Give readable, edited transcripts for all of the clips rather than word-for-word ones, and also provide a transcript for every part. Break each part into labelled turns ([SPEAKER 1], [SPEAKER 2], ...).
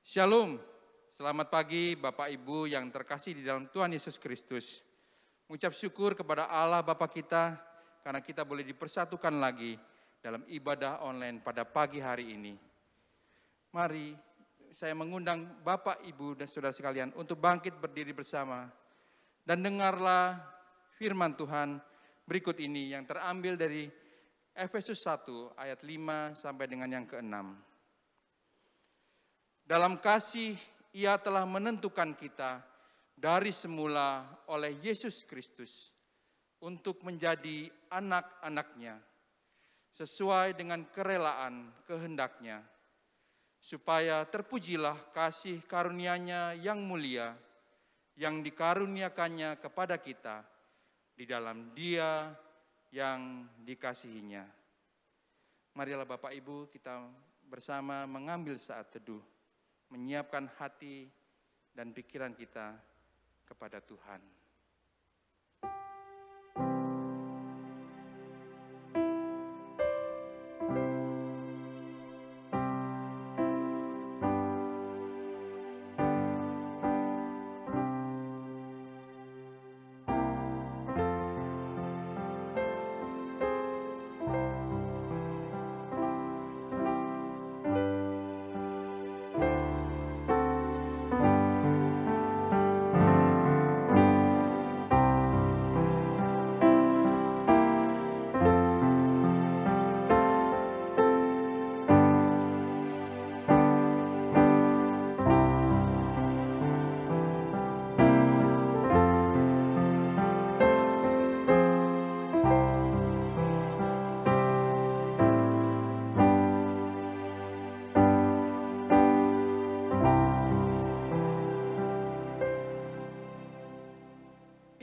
[SPEAKER 1] Shalom, selamat pagi Bapak Ibu yang terkasih di dalam Tuhan Yesus Kristus. Mengucap syukur kepada Allah Bapa kita karena kita boleh dipersatukan lagi dalam ibadah online pada pagi hari ini. Mari saya mengundang Bapak, Ibu, dan saudara sekalian untuk bangkit berdiri bersama dan dengarlah firman Tuhan berikut ini yang terambil dari Efesus 1 ayat 5 sampai dengan yang ke-6. Dalam kasih Ia telah menentukan kita dari semula oleh Yesus Kristus untuk menjadi anak-anak-Nya sesuai dengan kerelaan kehendak-Nya, supaya terpujilah kasih karunia-Nya yang mulia yang dikaruniakannya kepada kita di dalam Dia yang dikasihinya. Marilah Bapak Ibu kita bersama mengambil saat teduh, menyiapkan hati dan pikiran kita kepada Tuhan.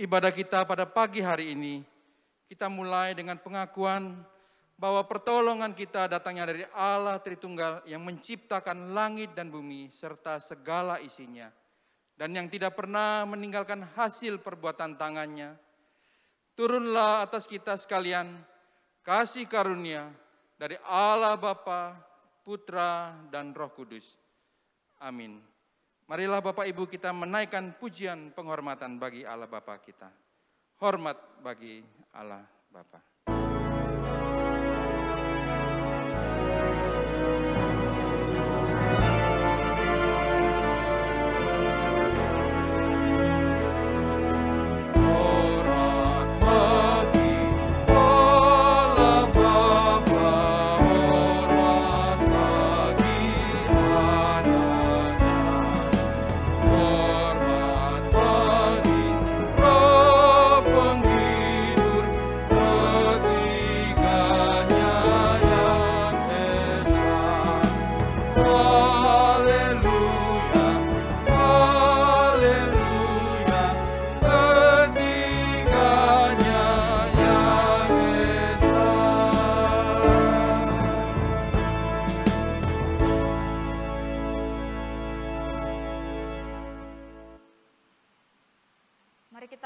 [SPEAKER 1] Ibadah kita pada pagi hari ini, kita mulai dengan pengakuan bahwa pertolongan kita datangnya dari Allah Tritunggal yang menciptakan langit dan bumi serta segala isinya, dan yang tidak pernah meninggalkan hasil perbuatan tangannya. Turunlah atas kita sekalian kasih karunia dari Allah Bapa, Putra, dan Roh Kudus. Amin. Marilah Bapak Ibu kita menaikkan pujian penghormatan bagi Allah Bapa kita. Hormat bagi Allah Bapa.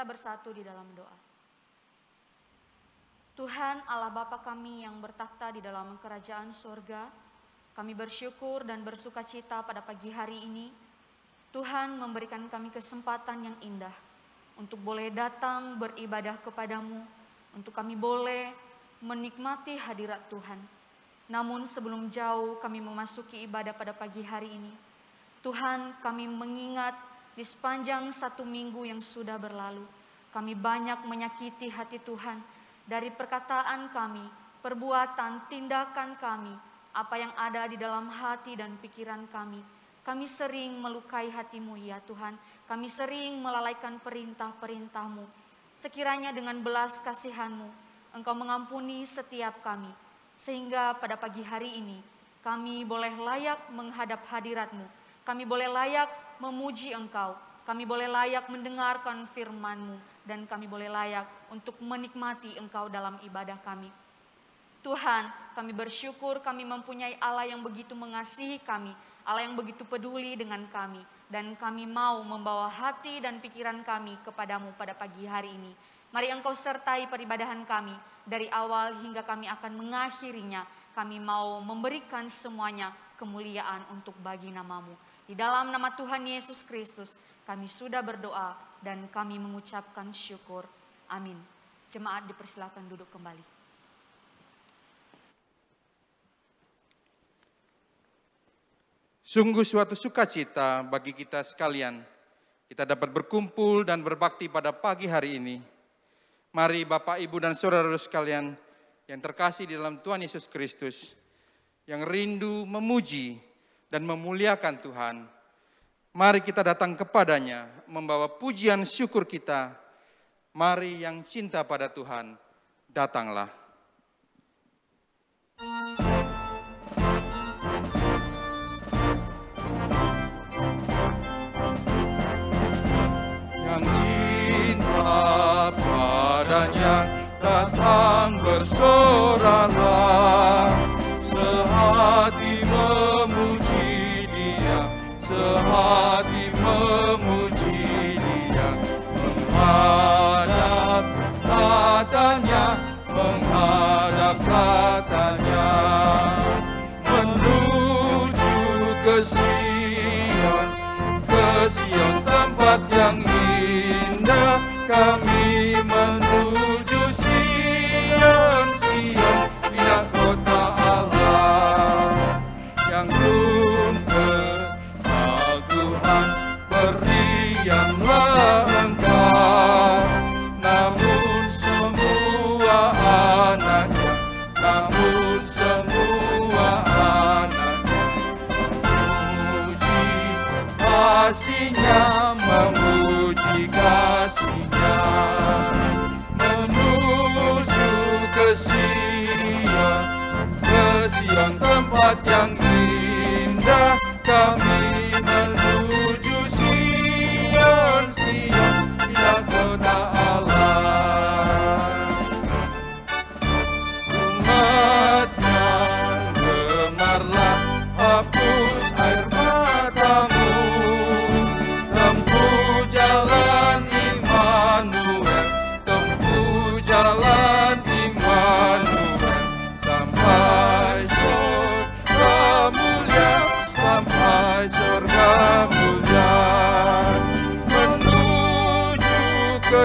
[SPEAKER 2] Bersatu di dalam doa. Tuhan Allah Bapa kami yang bertakhta di dalam kerajaan surga, kami bersyukur dan bersukacita pada pagi hari ini. Tuhan memberikan kami kesempatan yang indah untuk boleh datang beribadah kepadamu, untuk kami boleh menikmati hadirat Tuhan. Namun sebelum jauh kami memasuki ibadah pada pagi hari ini, Tuhan, kami mengingat di sepanjang 1 minggu yang sudah berlalu, kami banyak menyakiti hati Tuhan dari perkataan kami, perbuatan, tindakan kami, apa yang ada di dalam hati dan pikiran kami. Kami sering melukai hati-Mu ya Tuhan, kami sering melalaikan perintah-perintah-Mu. Sekiranya dengan belas kasihan-Mu, Engkau mengampuni setiap kami, sehingga pada pagi hari ini kami boleh layak menghadap hadirat-Mu, kami boleh layak memuji Engkau, kami boleh layak mendengarkan firman-Mu, dan kami boleh layak untuk menikmati Engkau dalam ibadah kami. Tuhan, kami bersyukur kami mempunyai Allah yang begitu mengasihi kami, Allah yang begitu peduli dengan kami, dan kami mau membawa hati dan pikiran kami kepadamu pada pagi hari ini. Mari Engkau sertai peribadahan kami, dari awal hingga kami akan mengakhirinya. Kami mau memberikan semuanya kemuliaan untuk bagi nama-Mu. Di dalam nama Tuhan Yesus Kristus, kami sudah berdoa dan kami mengucapkan syukur. Amin. Jemaat dipersilakan duduk kembali.
[SPEAKER 1] Sungguh suatu sukacita bagi kita sekalian. Kita dapat berkumpul dan berbakti pada pagi hari ini. Mari Bapak, Ibu, dan saudara sekalian yang terkasih di dalam Tuhan Yesus Kristus, yang rindu memuji dan memuliakan Tuhan, mari kita datang kepadanya membawa pujian syukur kita. Mari yang cinta pada Tuhan, datanglah. Yang cinta padanya datang bersoraklah, sehati memuji Dia, sehati memuji Dia, menghadap katanya, menghadap katanya, menuju ke Sion tempat yang indah. Kami menuju Sion, pindah kota Allah, yang rumput keagungan berianlah Engkau. Namun semua anaknya, namun semua anaknya memuji kasih-Nya, memuji kasih-Nya, menuju ke Sion tempat yang indah. Kami menuju Sion, pindah kota Allah. Umat-Nya gemarlah, hapus air matamu, tempuh jalan Immanuel, tempuh jalan Immanuel, sampai surga mulia, sampai surga mulia, menuju ke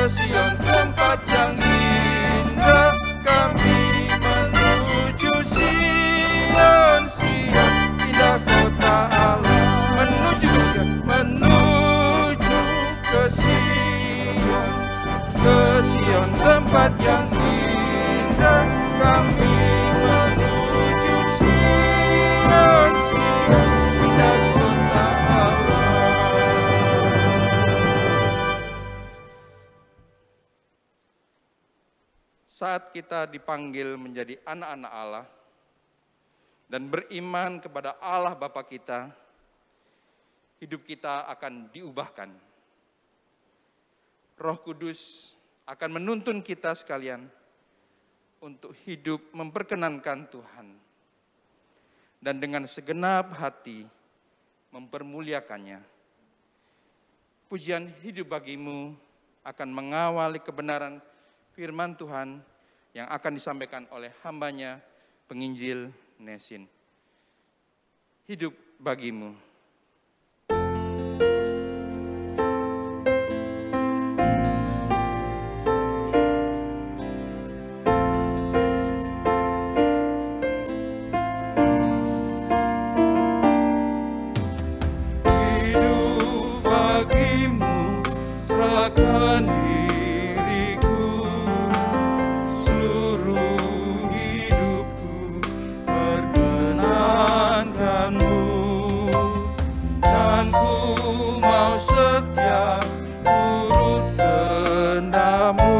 [SPEAKER 1] Sion tempat yang indah. Kami menuju Sion, pindah kota Allah, menuju ke Sion, menuju ke Sion tempat yang indah. Kami menuju Sion, pindah kota Allah. Saat kita dipanggil menjadi anak-anak Allah dan beriman kepada Allah Bapa kita, hidup kita akan diubahkan. Roh Kudus akan menuntun kita sekalian untuk hidup memperkenankan Tuhan dan dengan segenap hati mempermuliakannya. Pujian hidup bagimu akan mengawali kebenaran firman Tuhan yang akan disampaikan oleh hambanya, penginjil Nesin. Hidup bagimu. Hidup bagimu, serahkan diriku, seluruh hidupku perkenankanmu, dan ku mau setia turut kehendak-Mu,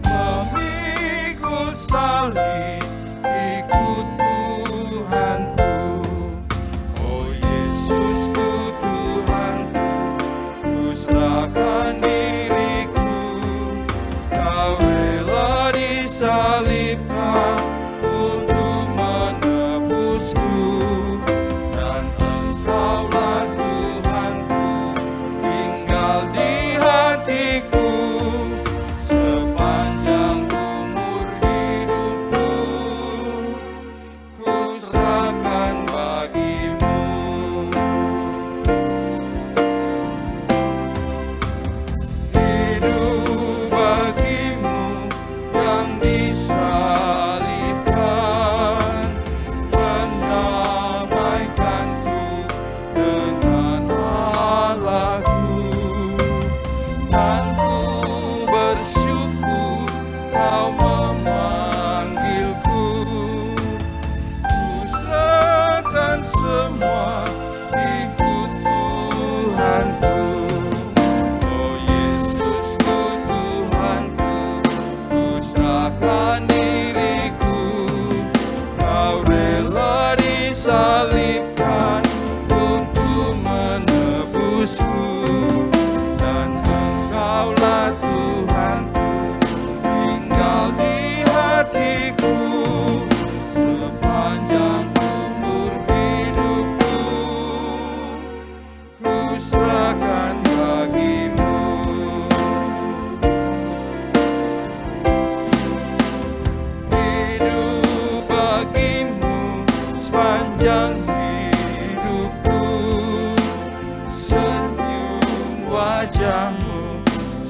[SPEAKER 1] memikul salib ikut Tuhanku. Oh Yesusku, Tuhanku, ku serahkan diriku, Kau rela disalibkan untuk menebusku, dan Engkaulah Tuhanku, tinggal di hatiku sepanjang umur hidupku. Ku serahkan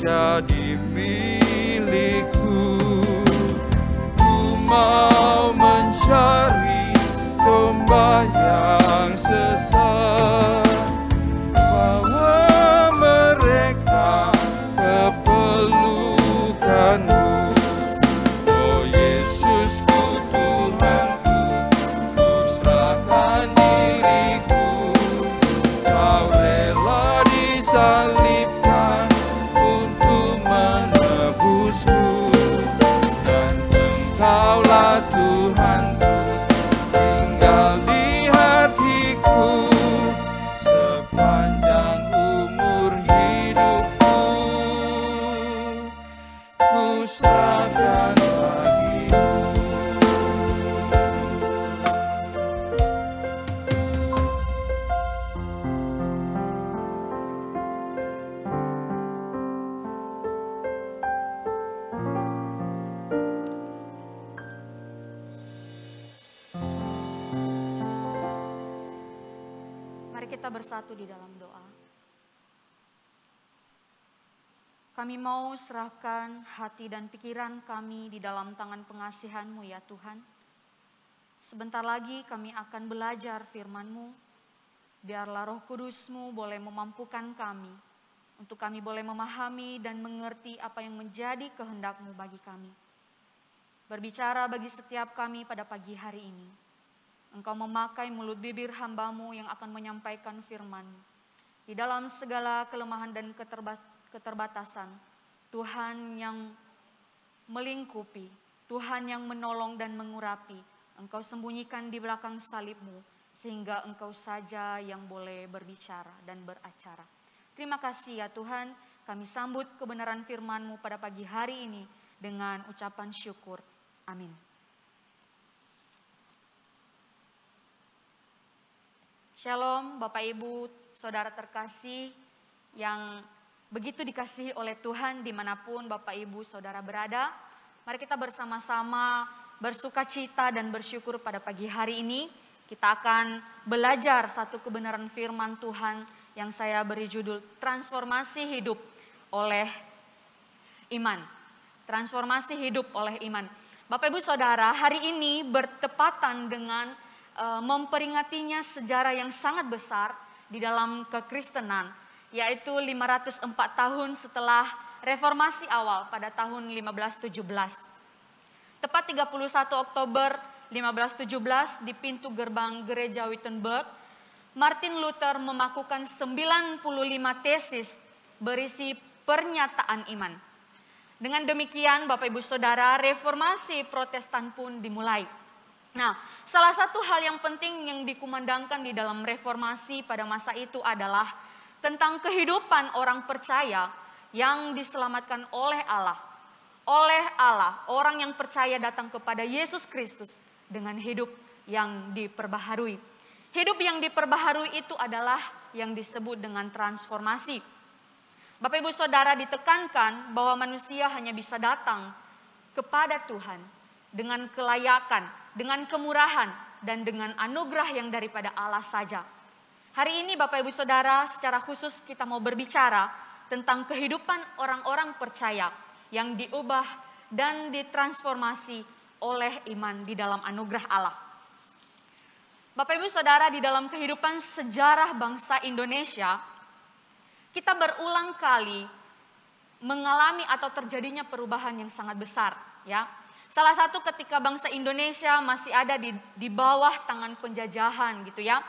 [SPEAKER 1] jadi milikku. Ku mau mencari domba yang sesat, bawa mereka ke pelukanmu. Oh Yesusku, Tuhanku, ku serahkan diriku. Kau rela disalibkan untuk menebusku, dan Engkaulah Tuhanku, tinggal di hatiku sepanjang umur hidupku. Ku serahkan bagimu.
[SPEAKER 2] Mari kita bersatu di dalam doa. Kami mau serahkan hati dan pikiran kami di dalam tangan pengasihan-Mu ya Tuhan. Sebentar lagi kami akan belajar firman-Mu. Biarlah Roh Kudus-Mu boleh memampukan kami, untuk kami boleh memahami dan mengerti apa yang menjadi kehendak-Mu bagi kami. Berbicara bagi setiap kami pada pagi hari ini. Engkau memakai mulut bibir hamba-Mu yang akan menyampaikan firman-Mu. Di dalam segala kelemahan dan keterbatasan, Tuhan yang melingkupi, Tuhan yang menolong dan mengurapi, Engkau sembunyikan di belakang salib-Mu, sehingga Engkau saja yang boleh berbicara dan beracara. Terima kasih ya Tuhan, kami sambut kebenaran firman-Mu pada pagi hari ini dengan ucapan syukur. Amin. Shalom Bapak Ibu, Saudara terkasih yang begitu dikasihi oleh Tuhan dimanapun Bapak Ibu Saudara berada. Mari kita bersama-sama bersukacita dan bersyukur pada pagi hari ini. Kita akan belajar satu kebenaran firman Tuhan yang saya beri judul Transformasi Hidup oleh Iman. Transformasi hidup oleh iman. Bapak Ibu Saudara, hari ini bertepatan dengan memperingatinya sejarah yang sangat besar di dalam kekristenan, yaitu 504 tahun setelah reformasi awal pada tahun 1517. Tepat 31 Oktober 1517 di pintu gerbang gereja Wittenberg, Martin Luther memakukan 95 tesis berisi pernyataan iman. Dengan demikian Bapak Ibu Saudara, reformasi Protestan pun dimulai. Nah, salah satu hal yang penting yang dikumandangkan di dalam reformasi pada masa itu adalah tentang kehidupan orang percaya yang diselamatkan oleh Allah. Oleh Allah, orang yang percaya datang kepada Yesus Kristus dengan hidup yang diperbaharui. Hidup yang diperbaharui itu adalah yang disebut dengan transformasi. Bapak Ibu Saudara, ditekankan bahwa manusia hanya bisa datang kepada Tuhan dengan kelayakan, dengan kemurahan, dan dengan anugerah yang daripada Allah saja. Hari ini Bapak Ibu Saudara, secara khusus kita mau berbicara tentang kehidupan orang-orang percaya yang diubah dan ditransformasi oleh iman di dalam anugerah Allah. Bapak Ibu Saudara, di dalam kehidupan sejarah bangsa Indonesia, kita berulang kali mengalami atau terjadinya perubahan yang sangat besar, ya. Salah satu ketika bangsa Indonesia masih ada di bawah tangan penjajahan gitu ya.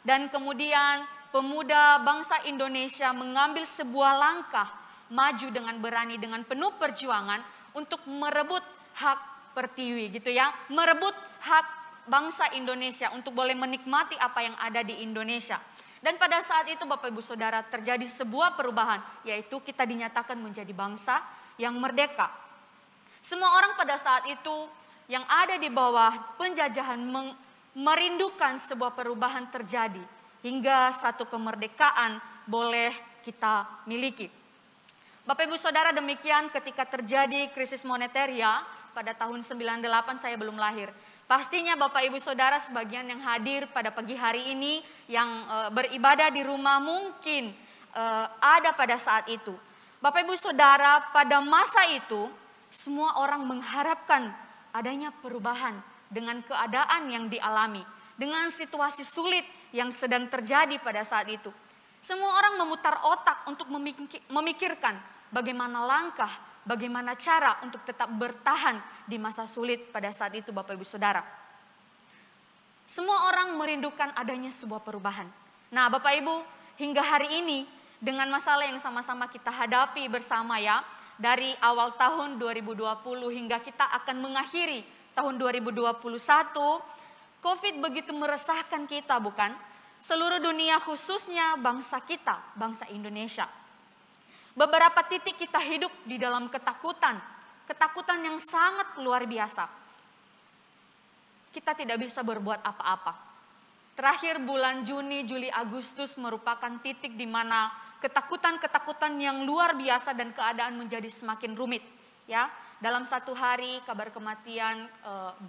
[SPEAKER 2] Dan kemudian pemuda bangsa Indonesia mengambil sebuah langkah maju dengan berani, dengan penuh perjuangan untuk merebut hak pertiwi gitu ya. Merebut hak bangsa Indonesia untuk boleh menikmati apa yang ada di Indonesia. Dan pada saat itu Bapak Ibu Saudara terjadi sebuah perubahan, yaitu kita dinyatakan menjadi bangsa yang merdeka. Semua orang pada saat itu yang ada di bawah penjajahan merindukan sebuah perubahan terjadi hingga satu kemerdekaan boleh kita miliki. Bapak Ibu Saudara, demikian ketika terjadi krisis moneteria pada tahun 98 saya belum lahir. Pastinya Bapak Ibu Saudara sebagian yang hadir pada pagi hari ini yang beribadah di rumah mungkin ada pada saat itu. Bapak Ibu Saudara, pada masa itu semua orang mengharapkan adanya perubahan dengan keadaan yang dialami, dengan situasi sulit yang sedang terjadi pada saat itu. Semua orang memutar otak untuk memikirkan bagaimana langkah, bagaimana cara untuk tetap bertahan di masa sulit pada saat itu, Bapak Ibu Saudara. Semua orang merindukan adanya sebuah perubahan. Nah, Bapak Ibu, hingga hari ini dengan masalah yang sama-sama kita hadapi bersama ya, dari awal tahun 2020 hingga kita akan mengakhiri tahun 2021, COVID begitu meresahkan kita, bukan? Seluruh dunia, khususnya bangsa kita, bangsa Indonesia. Beberapa titik kita hidup di dalam ketakutan, ketakutan yang sangat luar biasa. Kita tidak bisa berbuat apa-apa. Terakhir bulan Juni, Juli, Agustus merupakan titik di mana ketakutan-ketakutan yang luar biasa dan keadaan menjadi semakin rumit. Ya, dalam satu hari kabar kematian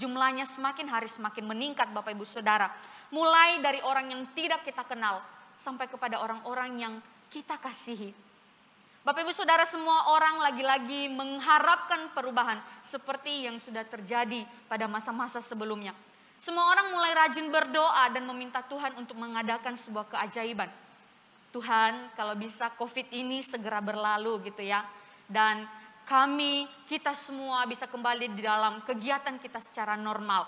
[SPEAKER 2] jumlahnya semakin hari semakin meningkat, Bapak Ibu Saudara. Mulai dari orang yang tidak kita kenal sampai kepada orang-orang yang kita kasihi. Bapak Ibu Saudara, semua orang lagi-lagi mengharapkan perubahan seperti yang sudah terjadi pada masa-masa sebelumnya. Semua orang mulai rajin berdoa dan meminta Tuhan untuk mengadakan sebuah keajaiban. Tuhan, kalau bisa COVID ini segera berlalu gitu ya. Dan kita semua bisa kembali di dalam kegiatan kita secara normal.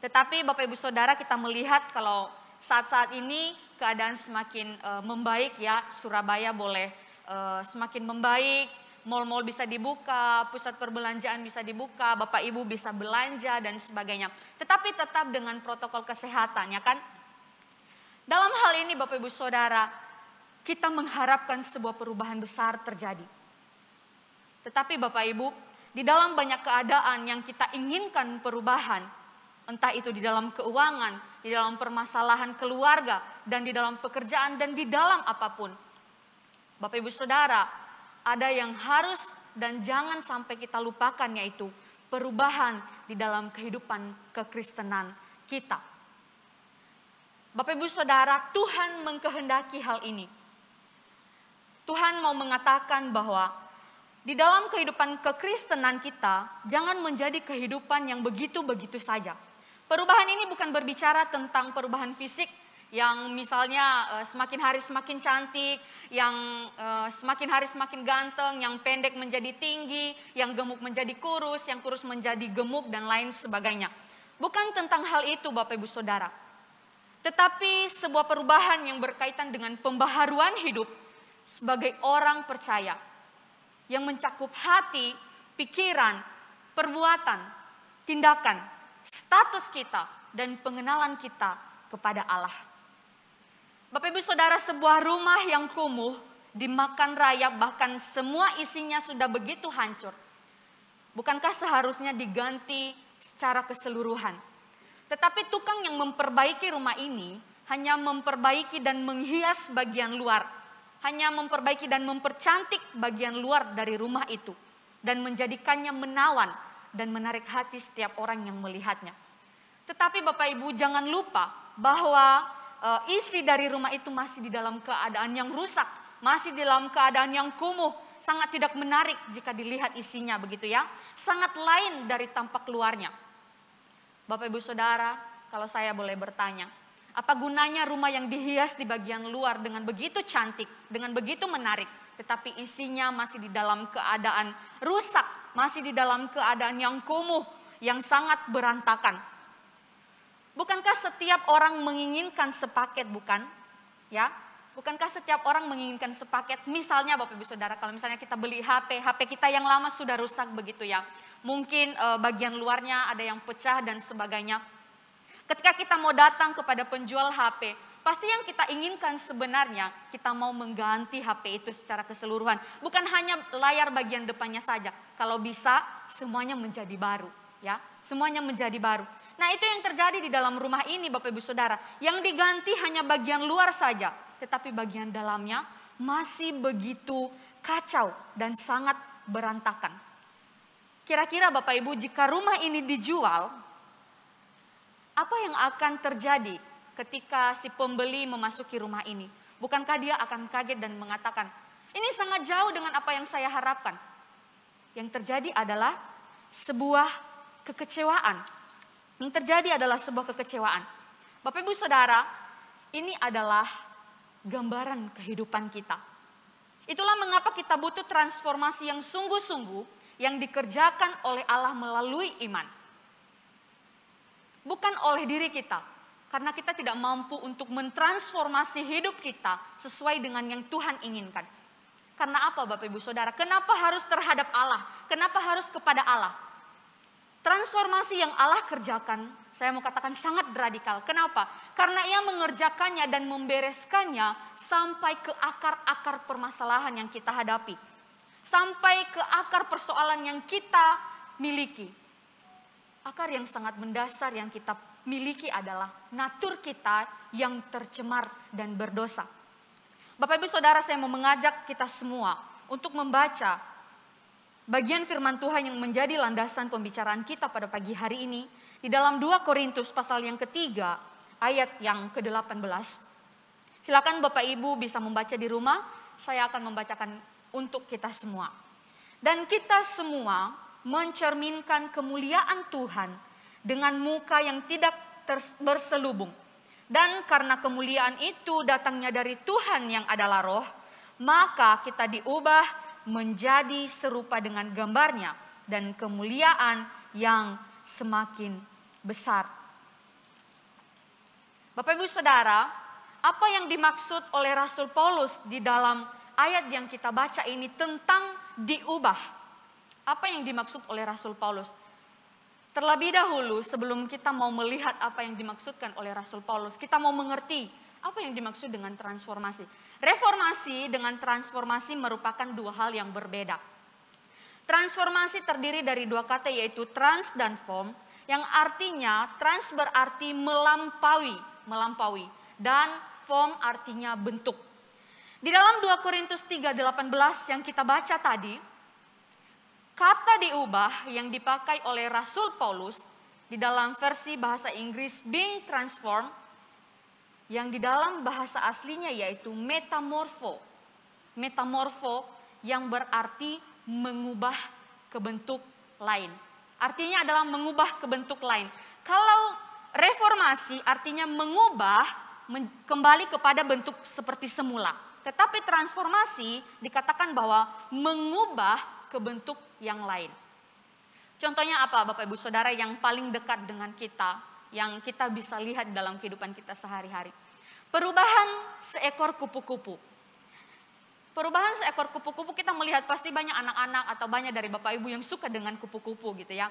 [SPEAKER 2] Tetapi Bapak Ibu Saudara, kita melihat kalau saat-saat ini keadaan semakin membaik ya. Surabaya boleh semakin membaik, mal-mal bisa dibuka, pusat perbelanjaan bisa dibuka, Bapak Ibu bisa belanja dan sebagainya. Tetapi tetap dengan protokol kesehatan ya kan. Dalam hal ini Bapak Ibu Saudara, kita mengharapkan sebuah perubahan besar terjadi. Tetapi Bapak Ibu, di dalam banyak keadaan yang kita inginkan perubahan, entah itu di dalam keuangan, di dalam permasalahan keluarga, dan di dalam pekerjaan, dan di dalam apapun. Bapak Ibu Saudara, ada yang harus dan jangan sampai kita lupakan, yaitu perubahan di dalam kehidupan kekristenan kita. Bapak Ibu Saudara, Tuhan mengkehendaki hal ini. Tuhan mau mengatakan bahwa di dalam kehidupan kekristenan kita, jangan menjadi kehidupan yang begitu-begitu saja. Perubahan ini bukan berbicara tentang perubahan fisik, yang misalnya semakin hari semakin cantik, yang semakin hari semakin ganteng, yang pendek menjadi tinggi, yang gemuk menjadi kurus, yang kurus menjadi gemuk, dan lain sebagainya. Bukan tentang hal itu Bapak Ibu Saudara. Tetapi sebuah perubahan yang berkaitan dengan pembaharuan hidup sebagai orang percaya, yang mencakup hati, pikiran, perbuatan, tindakan, status kita, dan pengenalan kita kepada Allah. Bapak Ibu Saudara, sebuah rumah yang kumuh, dimakan rayap, bahkan semua isinya sudah begitu hancur. Bukankah seharusnya diganti secara keseluruhan? Tetapi tukang yang memperbaiki rumah ini hanya memperbaiki dan menghias bagian luar. Hanya memperbaiki dan mempercantik bagian luar dari rumah itu. Dan menjadikannya menawan dan menarik hati setiap orang yang melihatnya. Tetapi Bapak Ibu jangan lupa bahwa isi dari rumah itu masih di dalam keadaan yang rusak, masih di dalam keadaan yang kumuh, sangat tidak menarik jika dilihat isinya begitu ya, sangat lain dari tampak luarnya. Bapak Ibu Saudara, kalau saya boleh bertanya, apa gunanya rumah yang dihias di bagian luar dengan begitu cantik, dengan begitu menarik, tetapi isinya masih di dalam keadaan rusak, masih di dalam keadaan yang kumuh, yang sangat berantakan. Bukankah setiap orang menginginkan sepaket, bukan? Ya, bukankah setiap orang menginginkan sepaket? Misalnya Bapak Ibu Saudara, kalau misalnya kita beli HP kita yang lama sudah rusak begitu ya. Mungkin bagian luarnya ada yang pecah dan sebagainya. Ketika kita mau datang kepada penjual HP, pasti yang kita inginkan sebenarnya kita mau mengganti HP itu secara keseluruhan. Bukan hanya layar bagian depannya saja. Kalau bisa semuanya menjadi baru, ya. Semuanya menjadi baru. Nah, itu yang terjadi di dalam rumah ini Bapak Ibu Saudara. Yang diganti hanya bagian luar saja, tetapi bagian dalamnya masih begitu kacau dan sangat berantakan. Kira-kira Bapak Ibu, jika rumah ini dijual, apa yang akan terjadi ketika si pembeli memasuki rumah ini? Bukankah dia akan kaget dan mengatakan, Ini sangat jauh dengan apa yang saya harapkan. Yang terjadi adalah sebuah kekecewaan. Yang terjadi adalah sebuah kekecewaan. Bapak Ibu Saudara, ini adalah gambaran kehidupan kita. Itulah mengapa kita butuh transformasi yang sungguh-sungguh yang dikerjakan oleh Allah melalui iman. Bukan oleh diri kita. Karena kita tidak mampu untuk mentransformasi hidup kita sesuai dengan yang Tuhan inginkan. Karena apa Bapak Ibu Saudara? Kenapa harus terhadap Allah? Kenapa harus kepada Allah? Transformasi yang Allah kerjakan, saya mau katakan sangat radikal. Kenapa? Karena Ia mengerjakannya dan membereskannya sampai ke akar-akar permasalahan yang kita hadapi. Sampai ke akar persoalan yang kita miliki. Akar yang sangat mendasar yang kita miliki adalah natur kita yang tercemar dan berdosa. Bapak Ibu Saudara, saya mau mengajak kita semua untuk membaca bagian firman Tuhan yang menjadi landasan pembicaraan kita pada pagi hari ini. Di dalam 2 Korintus pasal yang ketiga ayat yang ke-18. Silakan Bapak Ibu bisa membaca di rumah, saya akan membacakan untuk kita semua. Dan kita semua mencerminkan kemuliaan Tuhan dengan muka yang tidak berselubung. Dan karena kemuliaan itu datangnya dari Tuhan yang adalah roh, maka kita diubah menjadi serupa dengan gambarnya dan kemuliaan yang semakin besar. Bapak Ibu Saudara, apa yang dimaksud oleh Rasul Paulus di dalam ayat yang kita baca ini tentang diubah? Apa yang dimaksud oleh Rasul Paulus? Terlebih dahulu sebelum kita mau melihat apa yang dimaksudkan oleh Rasul Paulus, kita mau mengerti apa yang dimaksud dengan transformasi. Reformasi dengan transformasi merupakan dua hal yang berbeda. Transformasi terdiri dari dua kata yaitu trans dan form, yang artinya trans berarti melampaui dan form artinya bentuk. Di dalam 2 Korintus 3:18 yang kita baca tadi, kata diubah yang dipakai oleh Rasul Paulus di dalam versi bahasa Inggris being transformed, yang di dalam bahasa aslinya yaitu metamorfo. Metamorfo yang berarti mengubah ke bentuk lain. Artinya adalah mengubah ke bentuk lain. Kalau reformasi artinya mengubah kembali kepada bentuk seperti semula. Tetapi transformasi dikatakan bahwa mengubah ke bentuk yang lain. Contohnya apa Bapak Ibu Saudara yang paling dekat dengan kita, yang kita bisa lihat dalam kehidupan kita sehari-hari? Perubahan seekor kupu-kupu. Perubahan seekor kupu-kupu kita melihat pasti banyak anak-anak atau banyak dari Bapak Ibu yang suka dengan kupu-kupu gitu ya.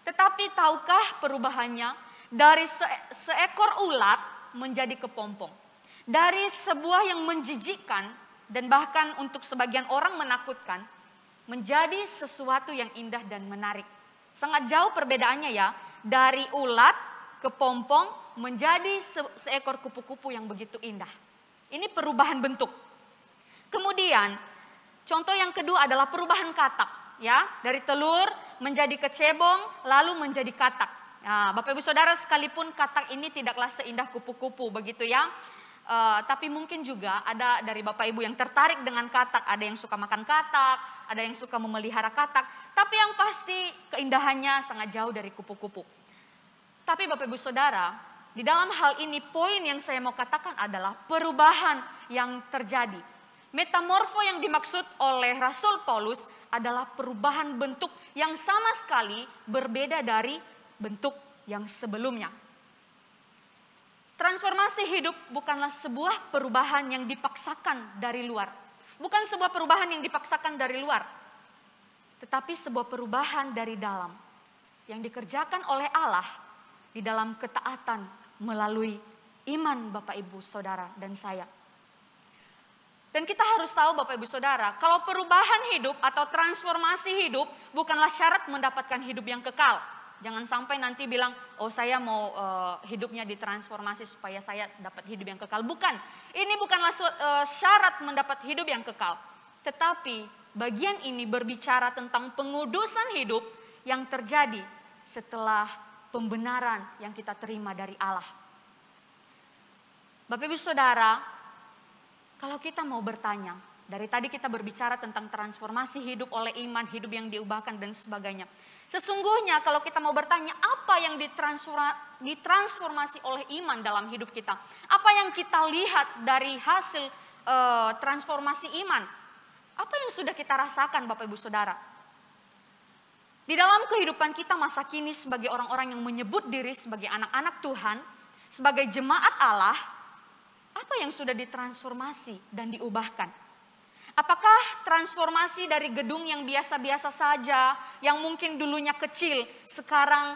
[SPEAKER 2] Tetapi tahukah perubahannya dari seekor ulat menjadi kepompong? Dari sebuah yang menjijikkan dan bahkan untuk sebagian orang menakutkan, menjadi sesuatu yang indah dan menarik. Sangat jauh perbedaannya ya. Dari ulat ke pompong menjadi seekor kupu-kupu yang begitu indah. Ini perubahan bentuk. Kemudian contoh yang kedua adalah perubahan katak. Ya, dari telur menjadi kecebong lalu menjadi katak. Nah, Bapak Ibu Saudara sekalipun katak ini tidaklah seindah kupu-kupu begitu ya. Tapi mungkin juga ada dari Bapak Ibu yang tertarik dengan katak. Ada yang suka makan katak, ada yang suka memelihara katak. Tapi yang pasti keindahannya sangat jauh dari kupu-kupu. Tapi Bapak Ibu Saudara, di dalam hal ini poin yang saya mau katakan adalah perubahan yang terjadi. Metamorfo yang dimaksud oleh Rasul Paulus adalah perubahan bentuk yang sama sekali berbeda dari bentuk yang sebelumnya. Transformasi hidup bukanlah sebuah perubahan yang dipaksakan dari luar. Bukan sebuah perubahan yang dipaksakan dari luar. Tetapi sebuah perubahan dari dalam. Yang dikerjakan oleh Allah di dalam ketaatan melalui iman Bapak Ibu Saudara dan saya. Dan kita harus tahu Bapak Ibu Saudara, kalau perubahan hidup atau transformasi hidup bukanlah syarat mendapatkan hidup yang kekal. Jangan sampai nanti bilang, oh saya mau hidupnya ditransformasi supaya saya dapat hidup yang kekal. Bukan, ini bukanlah syarat mendapat hidup yang kekal. Tetapi bagian ini berbicara tentang pengudusan hidup yang terjadi setelah pembenaran yang kita terima dari Allah. Bapak Ibu Saudara, kalau kita mau bertanya, Dari tadi kita berbicara tentang transformasi hidup oleh iman, hidup yang diubahkan dan sebagainya. Sesungguhnya kalau kita mau bertanya apa yang ditransformasi oleh iman dalam hidup kita. Apa yang kita lihat dari hasil transformasi iman. Apa yang sudah kita rasakan Bapak Ibu Saudara. Di dalam kehidupan kita masa kini sebagai orang-orang yang menyebut diri sebagai anak-anak Tuhan. Sebagai jemaat Allah. Apa yang sudah ditransformasi dan diubahkan. Apakah transformasi dari gedung yang biasa-biasa saja, yang mungkin dulunya kecil, sekarang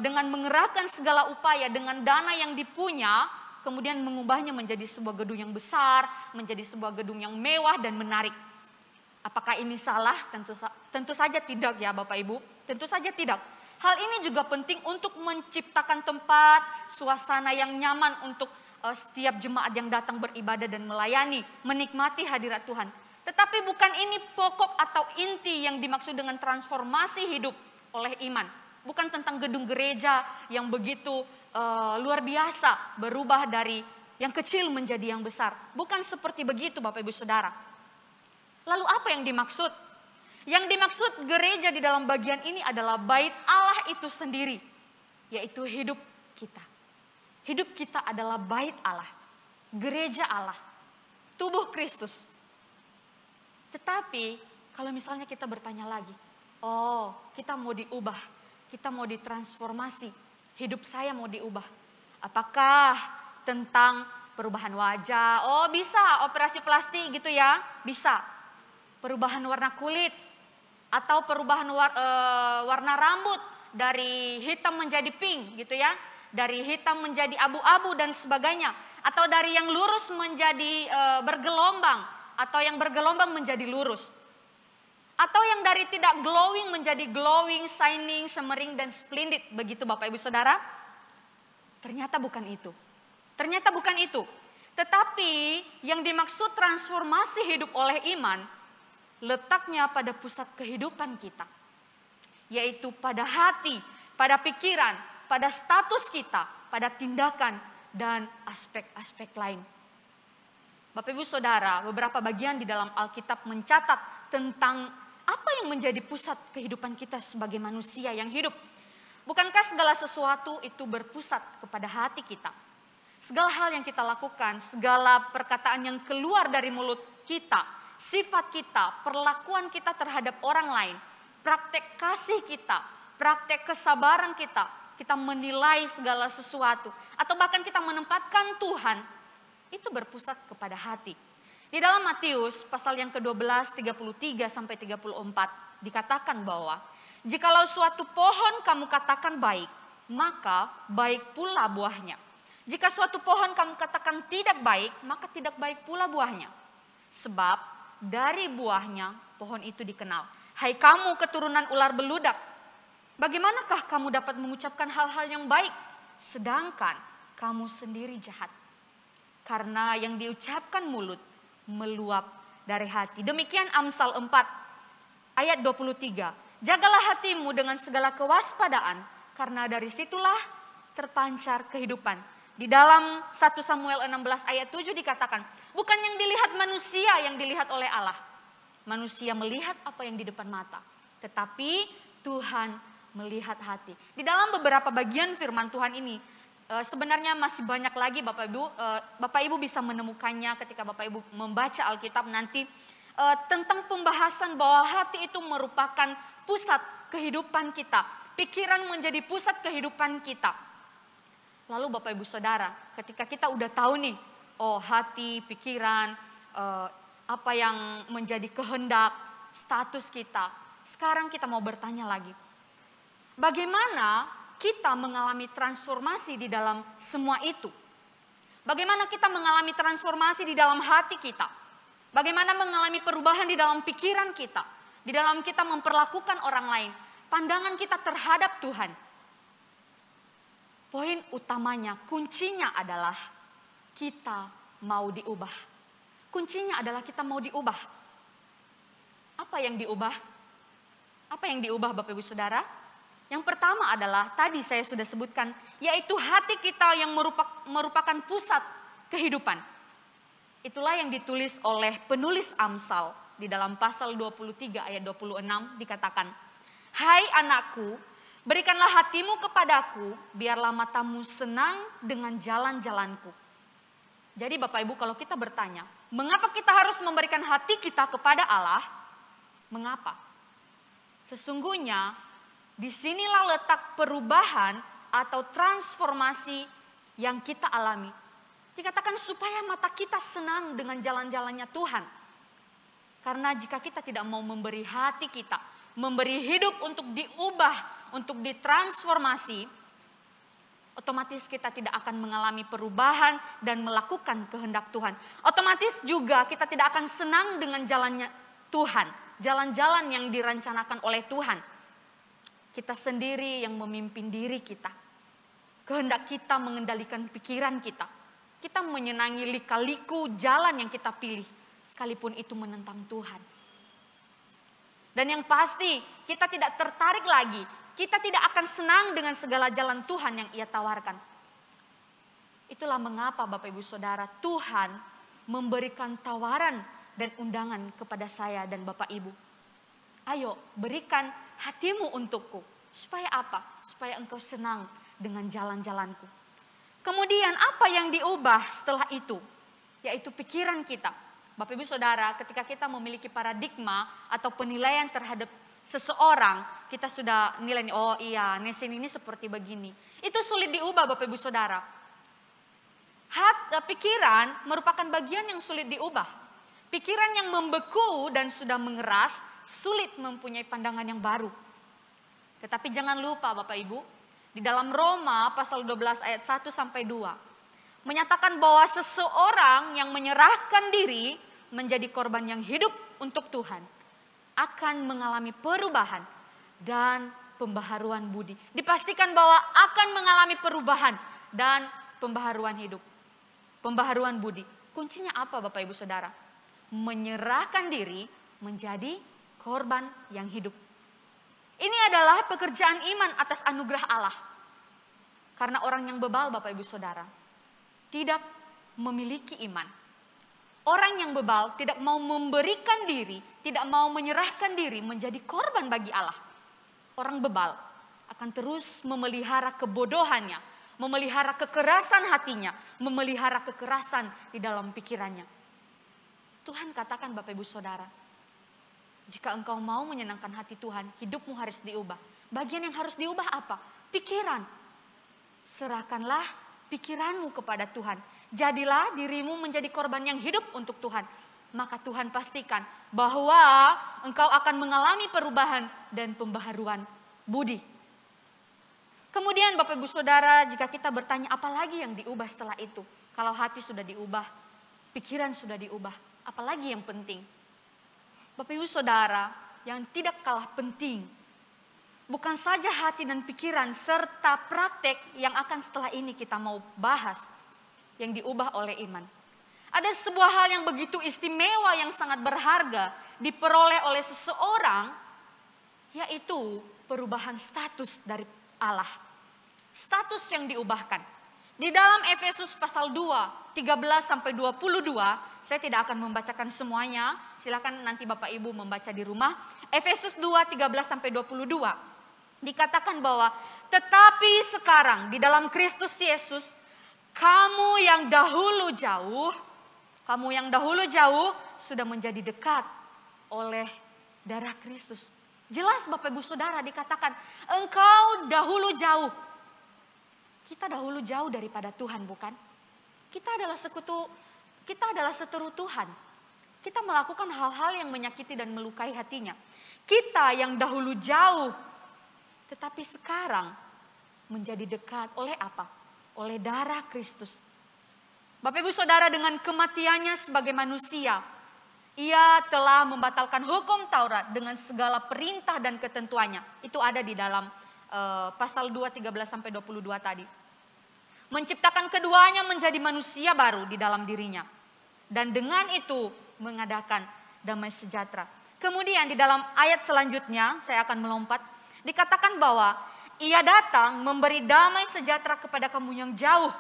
[SPEAKER 2] dengan mengerahkan segala upaya, dengan dana yang dipunya, kemudian mengubahnya menjadi sebuah gedung yang besar, menjadi sebuah gedung yang mewah dan menarik. Apakah ini salah? Tentu saja tidak ya Bapak Ibu, tentu saja tidak. Hal ini juga penting untuk menciptakan tempat, suasana yang nyaman untuk setiap jemaat yang datang beribadah dan melayani, menikmati hadirat Tuhan. Tetapi bukan ini pokok atau inti yang dimaksud dengan transformasi hidup oleh iman. Bukan tentang gedung gereja yang begitu luar biasa, berubah dari yang kecil menjadi yang besar. Bukan seperti begitu Bapak Ibu Saudara. Lalu apa yang dimaksud? Yang dimaksud gereja di dalam bagian ini adalah bait Allah itu sendiri. Yaitu hidup kita. Hidup kita adalah bait Allah. Gereja Allah. Tubuh Kristus. Tetapi kalau misalnya kita bertanya lagi, oh kita mau diubah, kita mau ditransformasi, hidup saya mau diubah. Apakah tentang perubahan wajah? Oh bisa, operasi plastik gitu ya, bisa. Perubahan warna kulit atau perubahan warna rambut dari hitam menjadi pink gitu ya, dari hitam menjadi abu-abu dan sebagainya. Atau dari yang lurus menjadi bergelombang. Atau yang bergelombang menjadi lurus. Atau yang dari tidak glowing menjadi glowing, shining, semering, dan splendid. Begitu Bapak Ibu Saudara. Ternyata bukan itu. Ternyata bukan itu. Tetapi yang dimaksud transformasi hidup oleh iman. Letaknya pada pusat kehidupan kita. Yaitu pada hati, pada pikiran, pada status kita, pada tindakan, dan aspek-aspek lain. Bapak Ibu Saudara, beberapa bagian di dalam Alkitab mencatat tentang apa yang menjadi pusat kehidupan kita sebagai manusia yang hidup. Bukankah segala sesuatu itu berpusat kepada hati kita? Segala hal yang kita lakukan, segala perkataan yang keluar dari mulut kita, sifat kita, perlakuan kita terhadap orang lain, praktek kasih kita, praktek kesabaran kita menilai segala sesuatu, atau bahkan kita menempatkan Tuhan, itu berpusat kepada hati. Di dalam Matius pasal yang ke-12 33 sampai 34 dikatakan bahwa jikalau suatu pohon kamu katakan baik, maka baik pula buahnya. Jika suatu pohon kamu katakan tidak baik, maka tidak baik pula buahnya. Sebab dari buahnya pohon itu dikenal. Hai kamu keturunan ular beludak, bagaimanakah kamu dapat mengucapkan hal-hal yang baik, sedangkan kamu sendiri jahat? Karena yang diucapkan mulut meluap dari hati. Demikian Amsal 4 ayat 23. Jagalah hatimu dengan segala kewaspadaan, karena dari situlah terpancar kehidupan. Di dalam 1 Samuel 16 ayat 7 dikatakan, bukan yang dilihat manusia yang dilihat oleh Allah. Manusia melihat apa yang di depan mata, tetapi Tuhan melihat hati. Di dalam beberapa bagian firman Tuhan ini, sebenarnya masih banyak lagi Bapak Ibu bisa menemukannya ketika Bapak Ibu membaca Alkitab nanti. Tentang pembahasan bahwa hati itu merupakan pusat kehidupan kita. Pikiran menjadi pusat kehidupan kita. Lalu Bapak Ibu Saudara, ketika kita udah tahu nih, oh hati, pikiran, apa yang menjadi kehendak, status kita. Sekarang kita mau bertanya lagi. Bagaimana kita mengalami transformasi di dalam semua itu? Bagaimana kita mengalami transformasi di dalam hati kita? Bagaimana mengalami perubahan di dalam pikiran kita? Di dalam kita memperlakukan orang lain. Pandangan kita terhadap Tuhan. Poin utamanya, kuncinya adalah kita mau diubah. Kuncinya adalah kita mau diubah. Apa yang diubah? Apa yang diubah Bapak Ibu Saudara? Yang pertama adalah tadi saya sudah sebutkan, yaitu hati kita yang merupakan pusat kehidupan. Itulah yang ditulis oleh penulis Amsal di dalam pasal 23 ayat 26 dikatakan, "Hai anakku, berikanlah hatimu kepadaku, biarlah matamu senang dengan jalan-jalanku." Jadi Bapak Ibu, kalau kita bertanya, mengapa kita harus memberikan hati kita kepada Allah? Mengapa? Sesungguhnya disinilah letak perubahan atau transformasi yang kita alami. Dikatakan supaya mata kita senang dengan jalan-jalannya Tuhan. Karena jika kita tidak mau memberi hati kita, memberi hidup untuk diubah, untuk ditransformasi, otomatis kita tidak akan mengalami perubahan dan melakukan kehendak Tuhan. Otomatis juga kita tidak akan senang dengan jalannya Tuhan, jalan-jalan yang dirancanakan oleh Tuhan. Kita sendiri yang memimpin diri kita. Kehendak kita mengendalikan pikiran kita. Kita menyenangi lika-liku jalan yang kita pilih, sekalipun itu menentang Tuhan. Dan yang pasti, kita tidak tertarik lagi. Kita tidak akan senang dengan segala jalan Tuhan yang Ia tawarkan. Itulah mengapa Bapak Ibu Saudara, Tuhan memberikan tawaran dan undangan kepada saya dan Bapak Ibu. Ayo, berikan hatimu untukku. Supaya apa? Supaya engkau senang dengan jalan-jalanku. Kemudian apa yang diubah setelah itu? Yaitu pikiran kita. Bapak Ibu Saudara, ketika kita memiliki paradigma atau penilaian terhadap seseorang, kita sudah nilai, oh iya, Nesin ini seperti begini. Itu sulit diubah Bapak Ibu Saudara. Pikiran merupakan bagian yang sulit diubah. Pikiran yang membeku dan sudah mengeras, sulit mempunyai pandangan yang baru. Tetapi jangan lupa Bapak Ibu, di dalam Roma pasal 12 ayat 1 sampai 2 menyatakan bahwa seseorang yang menyerahkan diri menjadi korban yang hidup untuk Tuhan akan mengalami perubahan dan pembaharuan budi. Dipastikan bahwa akan mengalami perubahan dan pembaharuan hidup. Pembaharuan budi. Kuncinya apa Bapak Ibu Saudara? Menyerahkan diri menjadi korban yang hidup. Ini adalah pekerjaan iman atas anugerah Allah. Karena orang yang bebal Bapak Ibu Saudara tidak memiliki iman. Orang yang bebal tidak mau memberikan diri, tidak mau menyerahkan diri menjadi korban bagi Allah. Orang bebal akan terus memelihara kebodohannya, memelihara kekerasan hatinya, memelihara kekerasan di dalam pikirannya. Tuhan katakan Bapak Ibu Saudara, jika engkau mau menyenangkan hati Tuhan, hidupmu harus diubah. Bagian yang harus diubah apa? Pikiran. Serahkanlah pikiranmu kepada Tuhan. Jadilah dirimu menjadi korban yang hidup untuk Tuhan. Maka Tuhan pastikan bahwa engkau akan mengalami perubahan dan pembaharuan budi. Kemudian Bapak Ibu Saudara, jika kita bertanya apa lagi yang diubah setelah itu? Kalau hati sudah diubah, pikiran sudah diubah, apalagi yang penting? Bapak Ibu Saudara, yang tidak kalah penting, bukan saja hati dan pikiran serta praktek yang akan setelah ini kita mau bahas, yang diubah oleh iman. Ada sebuah hal yang begitu istimewa yang sangat berharga diperoleh oleh seseorang, yaitu perubahan status dari Allah. Status yang diubahkan. Di dalam Efesus pasal 2, 13 sampai 22, saya tidak akan membacakan semuanya, silakan nanti Bapak Ibu membaca di rumah. Efesus 2, 13 sampai 22. Dikatakan bahwa tetapi sekarang di dalam Kristus Yesus, kamu yang dahulu jauh sudah menjadi dekat oleh darah Kristus. Jelas Bapak Ibu Saudara dikatakan engkau dahulu jauh. Kita dahulu jauh daripada Tuhan, bukan? Kita adalah sekutu, kita adalah seteru Tuhan. Kita melakukan hal-hal yang menyakiti dan melukai hatinya. Kita yang dahulu jauh, tetapi sekarang menjadi dekat oleh apa? Oleh darah Kristus. Bapak Ibu Saudara, dengan kematiannya sebagai manusia, Ia telah membatalkan hukum Taurat dengan segala perintah dan ketentuannya. Itu ada di dalam pasal 2, 13 sampai 22 tadi. Menciptakan keduanya menjadi manusia baru di dalam dirinya. Dan dengan itu mengadakan damai sejahtera. Kemudian di dalam ayat selanjutnya, saya akan melompat. Dikatakan bahwa Ia datang memberi damai sejahtera kepada kamu yang jauh.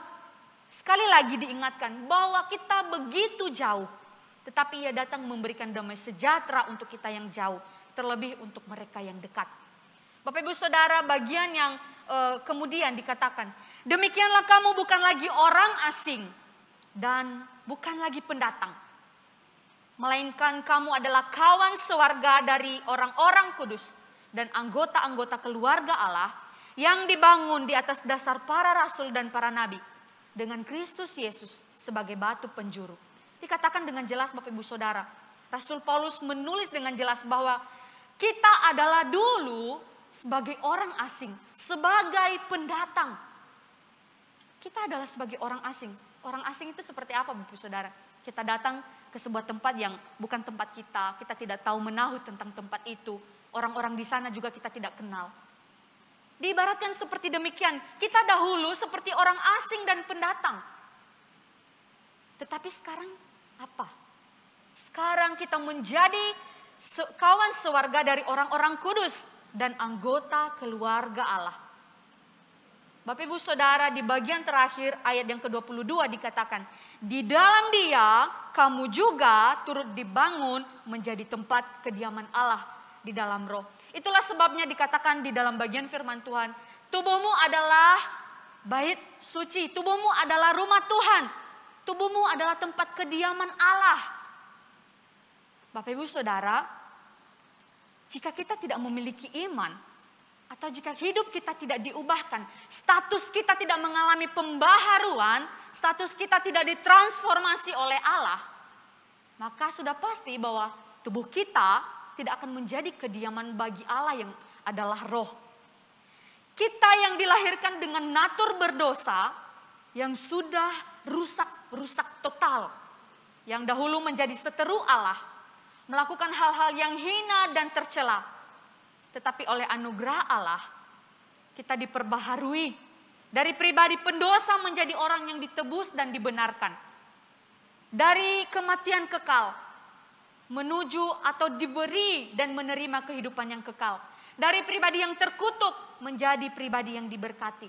[SPEAKER 2] Sekali lagi diingatkan bahwa kita begitu jauh, tetapi Ia datang memberikan damai sejahtera untuk kita yang jauh, terlebih untuk mereka yang dekat. Bapak Ibu Saudara, bagian yang kemudian dikatakan, demikianlah kamu bukan lagi orang asing dan bukan lagi pendatang, melainkan kamu adalah kawan sewarga dari orang-orang kudus dan anggota-anggota keluarga Allah yang dibangun di atas dasar para rasul dan para nabi dengan Kristus Yesus sebagai batu penjuru. Dikatakan dengan jelas Bapak Ibu Saudara, Rasul Paulus menulis dengan jelas bahwa kita adalah dulu sebagai orang asing, sebagai pendatang. Kita adalah sebagai orang asing. Orang asing itu seperti apa Bapak Ibu Saudara? Kita datang ke sebuah tempat yang bukan tempat kita tidak tahu menahu tentang tempat itu. Orang-orang di sana juga kita tidak kenal. Diibaratkan seperti demikian, kita dahulu seperti orang asing dan pendatang. Tetapi sekarang apa? Sekarang kita menjadi kawan sewarga dari orang-orang kudus dan anggota keluarga Allah. Bapak Ibu Saudara, di bagian terakhir ayat yang ke-22 dikatakan, di dalam Dia kamu juga turut dibangun menjadi tempat kediaman Allah di dalam roh. Itulah sebabnya dikatakan di dalam bagian firman Tuhan, tubuhmu adalah bait suci, tubuhmu adalah rumah Tuhan, tubuhmu adalah tempat kediaman Allah. Bapak Ibu Saudara, jika kita tidak memiliki iman, atau jika hidup kita tidak diubahkan, status kita tidak mengalami pembaharuan, status kita tidak ditransformasi oleh Allah, maka sudah pasti bahwa tubuh kita tidak akan menjadi kediaman bagi Allah yang adalah roh. Kita yang dilahirkan dengan natur berdosa, yang sudah rusak total, yang dahulu menjadi seteru Allah, melakukan hal-hal yang hina dan tercela. Tetapi oleh anugerah Allah, kita diperbaharui dari pribadi pendosa menjadi orang yang ditebus dan dibenarkan. Dari kematian kekal, menuju atau diberi dan menerima kehidupan yang kekal. Dari pribadi yang terkutuk menjadi pribadi yang diberkati.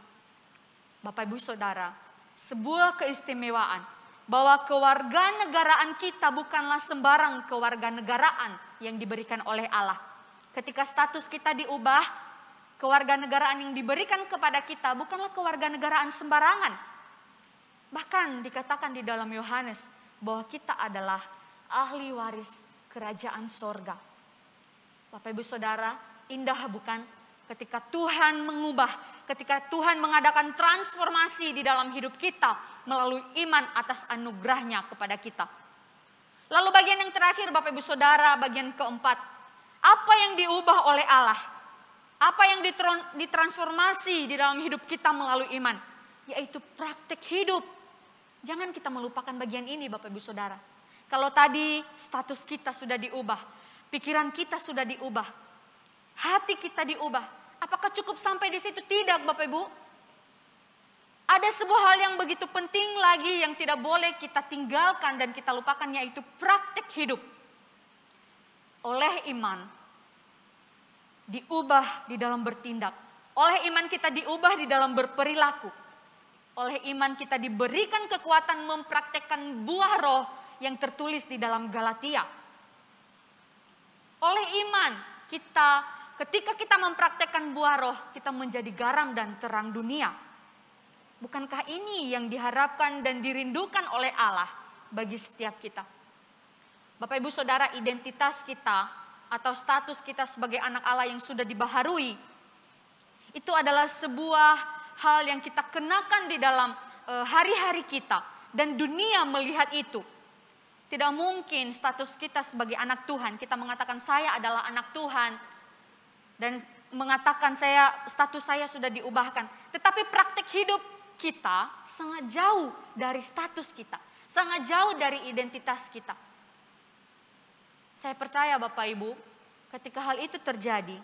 [SPEAKER 2] Bapak Ibu Saudara, sebuah keistimewaan bahwa kewarganegaraan kita bukanlah sembarang kewarganegaraan yang diberikan oleh Allah. Ketika status kita diubah, kewarganegaraan yang diberikan kepada kita bukanlah kewarganegaraan sembarangan. Bahkan dikatakan di dalam Yohanes bahwa kita adalah ahli waris kerajaan sorga. Bapak Ibu Saudara, indah bukan ketika Tuhan mengubah, ketika Tuhan mengadakan transformasi di dalam hidup kita melalui iman atas anugerahnya kepada kita. Lalu bagian yang terakhir Bapak Ibu Saudara, bagian keempat, apa yang diubah oleh Allah? Apa yang ditransformasi di dalam hidup kita melalui iman? Yaitu praktek hidup. Jangan kita melupakan bagian ini Bapak Ibu Saudara. Kalau tadi status kita sudah diubah, pikiran kita sudah diubah, hati kita diubah. Apakah cukup sampai di situ? Tidak Bapak Ibu. Ada sebuah hal yang begitu penting lagi yang tidak boleh kita tinggalkan dan kita lupakan, yaitu praktek hidup. Oleh iman, diubah di dalam bertindak. Oleh iman kita diubah di dalam berperilaku. Oleh iman kita diberikan kekuatan mempraktekkan buah roh yang tertulis di dalam Galatia. Oleh iman kita, ketika kita mempraktekkan buah roh, kita menjadi garam dan terang dunia. Bukankah ini yang diharapkan dan dirindukan oleh Allah bagi setiap kita? Bapak Ibu Saudara, identitas kita atau status kita sebagai anak Allah yang sudah dibaharui, itu adalah sebuah hal yang kita kenakan di dalam hari-hari kita. Dan dunia melihat itu. Tidak mungkin status kita sebagai anak Tuhan, kita mengatakan saya adalah anak Tuhan dan mengatakan status saya sudah diubahkan. Tetapi praktik hidup kita sangat jauh dari status kita, sangat jauh dari identitas kita. Saya percaya Bapak Ibu, ketika hal itu terjadi,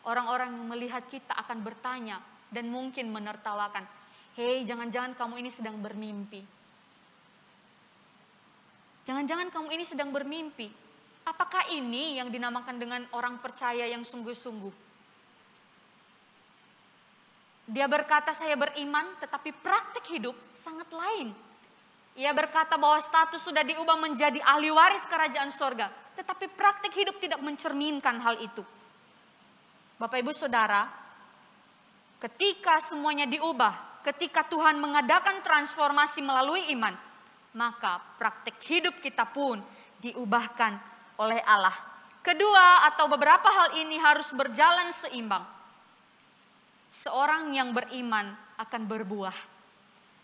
[SPEAKER 2] orang-orang yang melihat kita akan bertanya dan mungkin menertawakan, "Hei, jangan-jangan kamu ini sedang bermimpi. Jangan-jangan kamu ini sedang bermimpi. Apakah ini yang dinamakan dengan orang percaya yang sungguh-sungguh?" Dia berkata saya beriman, tetapi praktik hidup sangat lain. Ia berkata bahwa status sudah diubah menjadi ahli waris kerajaan sorga, tetapi praktik hidup tidak mencerminkan hal itu. Bapak Ibu Saudara, ketika semuanya diubah, ketika Tuhan mengadakan transformasi melalui iman, maka praktik hidup kita pun diubahkan oleh Allah. Kedua atau beberapa hal ini harus berjalan seimbang. Seorang yang beriman akan berbuah.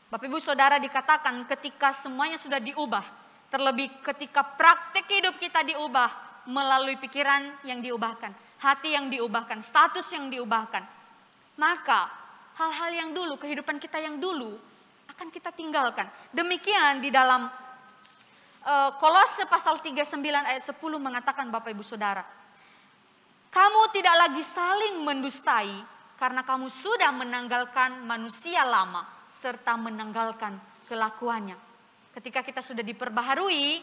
[SPEAKER 2] Bapak Ibu Saudara, dikatakan ketika semuanya sudah diubah, terlebih ketika praktik hidup kita diubah melalui pikiran yang diubahkan, hati yang diubahkan, status yang diubahkan, maka hal-hal yang dulu, kehidupan kita yang dulu akan kita tinggalkan. Demikian di dalam Kolose pasal 39 ayat 10 mengatakan, Bapak Ibu Saudara, kamu tidak lagi saling mendustai karena kamu sudah menanggalkan manusia lama serta menanggalkan kelakuannya. Ketika kita sudah diperbaharui,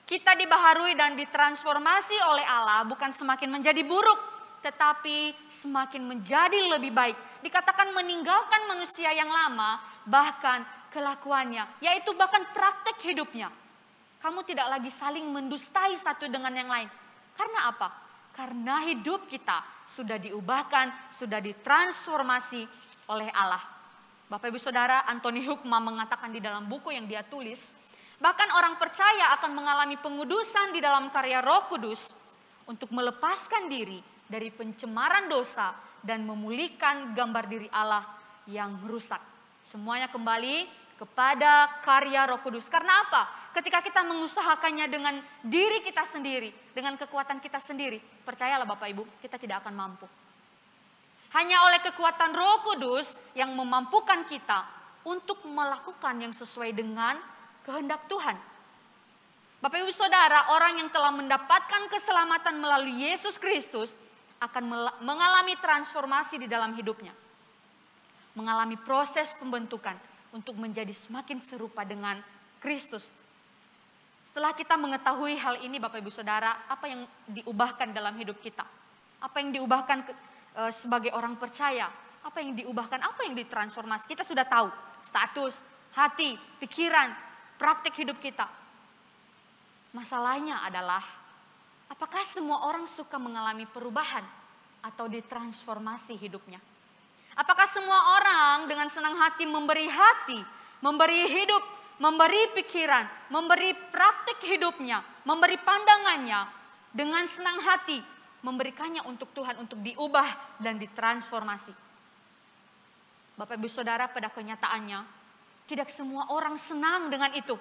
[SPEAKER 2] kita dibaharui dan ditransformasi oleh Allah, bukan semakin menjadi buruk, tetapi semakin menjadi lebih baik. Dikatakan meninggalkan manusia yang lama, bahkan kelakuannya, yaitu bahkan praktek hidupnya. Kamu tidak lagi saling mendustai satu dengan yang lain. Karena apa? Karena hidup kita sudah diubahkan, sudah ditransformasi oleh Allah. Bapak Ibu Saudara, Anthony Hukma mengatakan di dalam buku yang dia tulis, bahkan orang percaya akan mengalami pengudusan di dalam karya Roh Kudus untuk melepaskan diri dari pencemaran dosa dan memulihkan gambar diri Allah yang rusak. Semuanya kembali kepada karya Roh Kudus. Karena apa? Ketika kita mengusahakannya dengan diri kita sendiri, dengan kekuatan kita sendiri, percayalah Bapak Ibu, kita tidak akan mampu. Hanya oleh kekuatan Roh Kudus yang memampukan kita untuk melakukan yang sesuai dengan kehendak Tuhan. Bapak Ibu Saudara, orang yang telah mendapatkan keselamatan melalui Yesus Kristus akan mengalami transformasi di dalam hidupnya. Mengalami proses pembentukan untuk menjadi semakin serupa dengan Kristus. Setelah kita mengetahui hal ini Bapak Ibu Saudara, apa yang diubahkan dalam hidup kita? Apa yang diubahkan sebagai orang percaya? Apa yang diubahkan? Apa yang ditransformasi? Kita sudah tahu status, hati, pikiran, praktik hidup kita. Masalahnya adalah, apakah semua orang suka mengalami perubahan atau ditransformasi hidupnya? Apakah semua orang dengan senang hati, memberi hidup, memberi pikiran, memberi praktik hidupnya, memberi pandangannya dengan senang hati, memberikannya untuk Tuhan untuk diubah dan ditransformasi? Bapak Ibu Saudara, pada kenyataannya tidak semua orang senang dengan itu.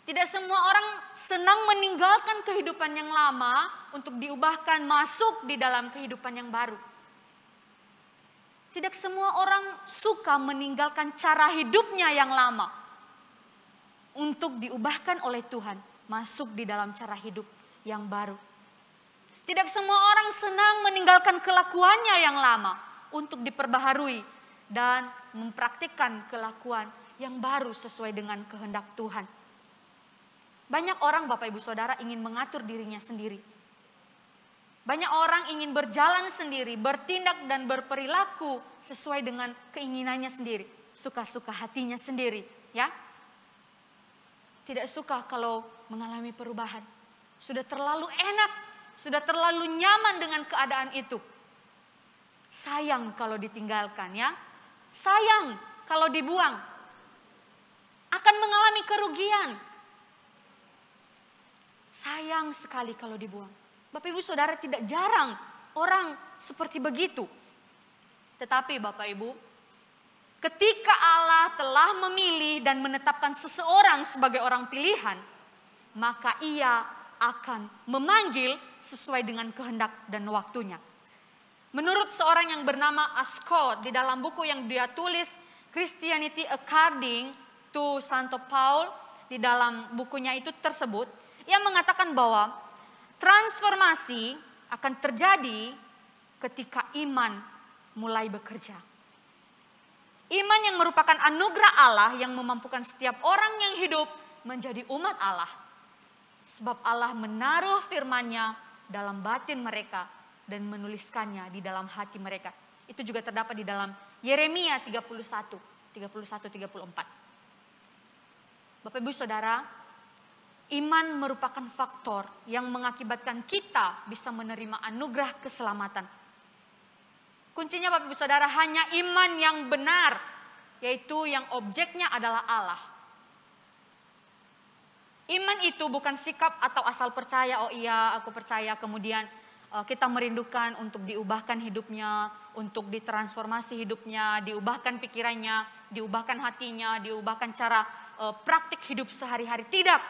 [SPEAKER 2] Tidak semua orang senang meninggalkan kehidupan yang lama untuk diubahkan masuk di dalam kehidupan yang baru. Tidak semua orang suka meninggalkan cara hidupnya yang lama untuk diubahkan oleh Tuhan masuk di dalam cara hidup yang baru. Tidak semua orang senang meninggalkan kelakuannya yang lama untuk diperbaharui dan mempraktikkan kelakuan yang baru sesuai dengan kehendak Tuhan. Banyak orang Bapak Ibu Saudara ingin mengatur dirinya sendiri. Banyak orang ingin berjalan sendiri, bertindak dan berperilaku sesuai dengan keinginannya sendiri, suka-suka hatinya sendiri, ya. Tidak suka kalau mengalami perubahan. Sudah terlalu enak, sudah terlalu nyaman dengan keadaan itu. Sayang kalau ditinggalkan, ya. Sayang kalau dibuang. Akan mengalami kerugian. Sayang sekali kalau dibuang. Bapak Ibu Saudara, tidak jarang orang seperti begitu. Tetapi Bapak Ibu, ketika Allah telah memilih dan menetapkan seseorang sebagai orang pilihan, maka Ia akan memanggil sesuai dengan kehendak dan waktunya. Menurut seorang yang bernama Ascott, di dalam buku yang dia tulis, Christianity According to Santo Paul, di dalam bukunya itu tersebut, ia mengatakan bahwa transformasi akan terjadi ketika iman mulai bekerja. Iman yang merupakan anugerah Allah yang memampukan setiap orang yang hidup menjadi umat Allah. Sebab Allah menaruh firman-Nya dalam batin mereka dan menuliskannya di dalam hati mereka. Itu juga terdapat di dalam Yeremia 31:34. Bapak Ibu Saudara, iman merupakan faktor yang mengakibatkan kita bisa menerima anugerah keselamatan. Kuncinya Bapak Ibu Saudara hanya iman yang benar, yaitu yang objeknya adalah Allah. Iman itu bukan sikap atau asal percaya, oh iya aku percaya, kemudian kita merindukan untuk diubahkan hidupnya, untuk ditransformasi hidupnya, diubahkan pikirannya, diubahkan hatinya, diubahkan cara praktik hidup sehari-hari. Tidak,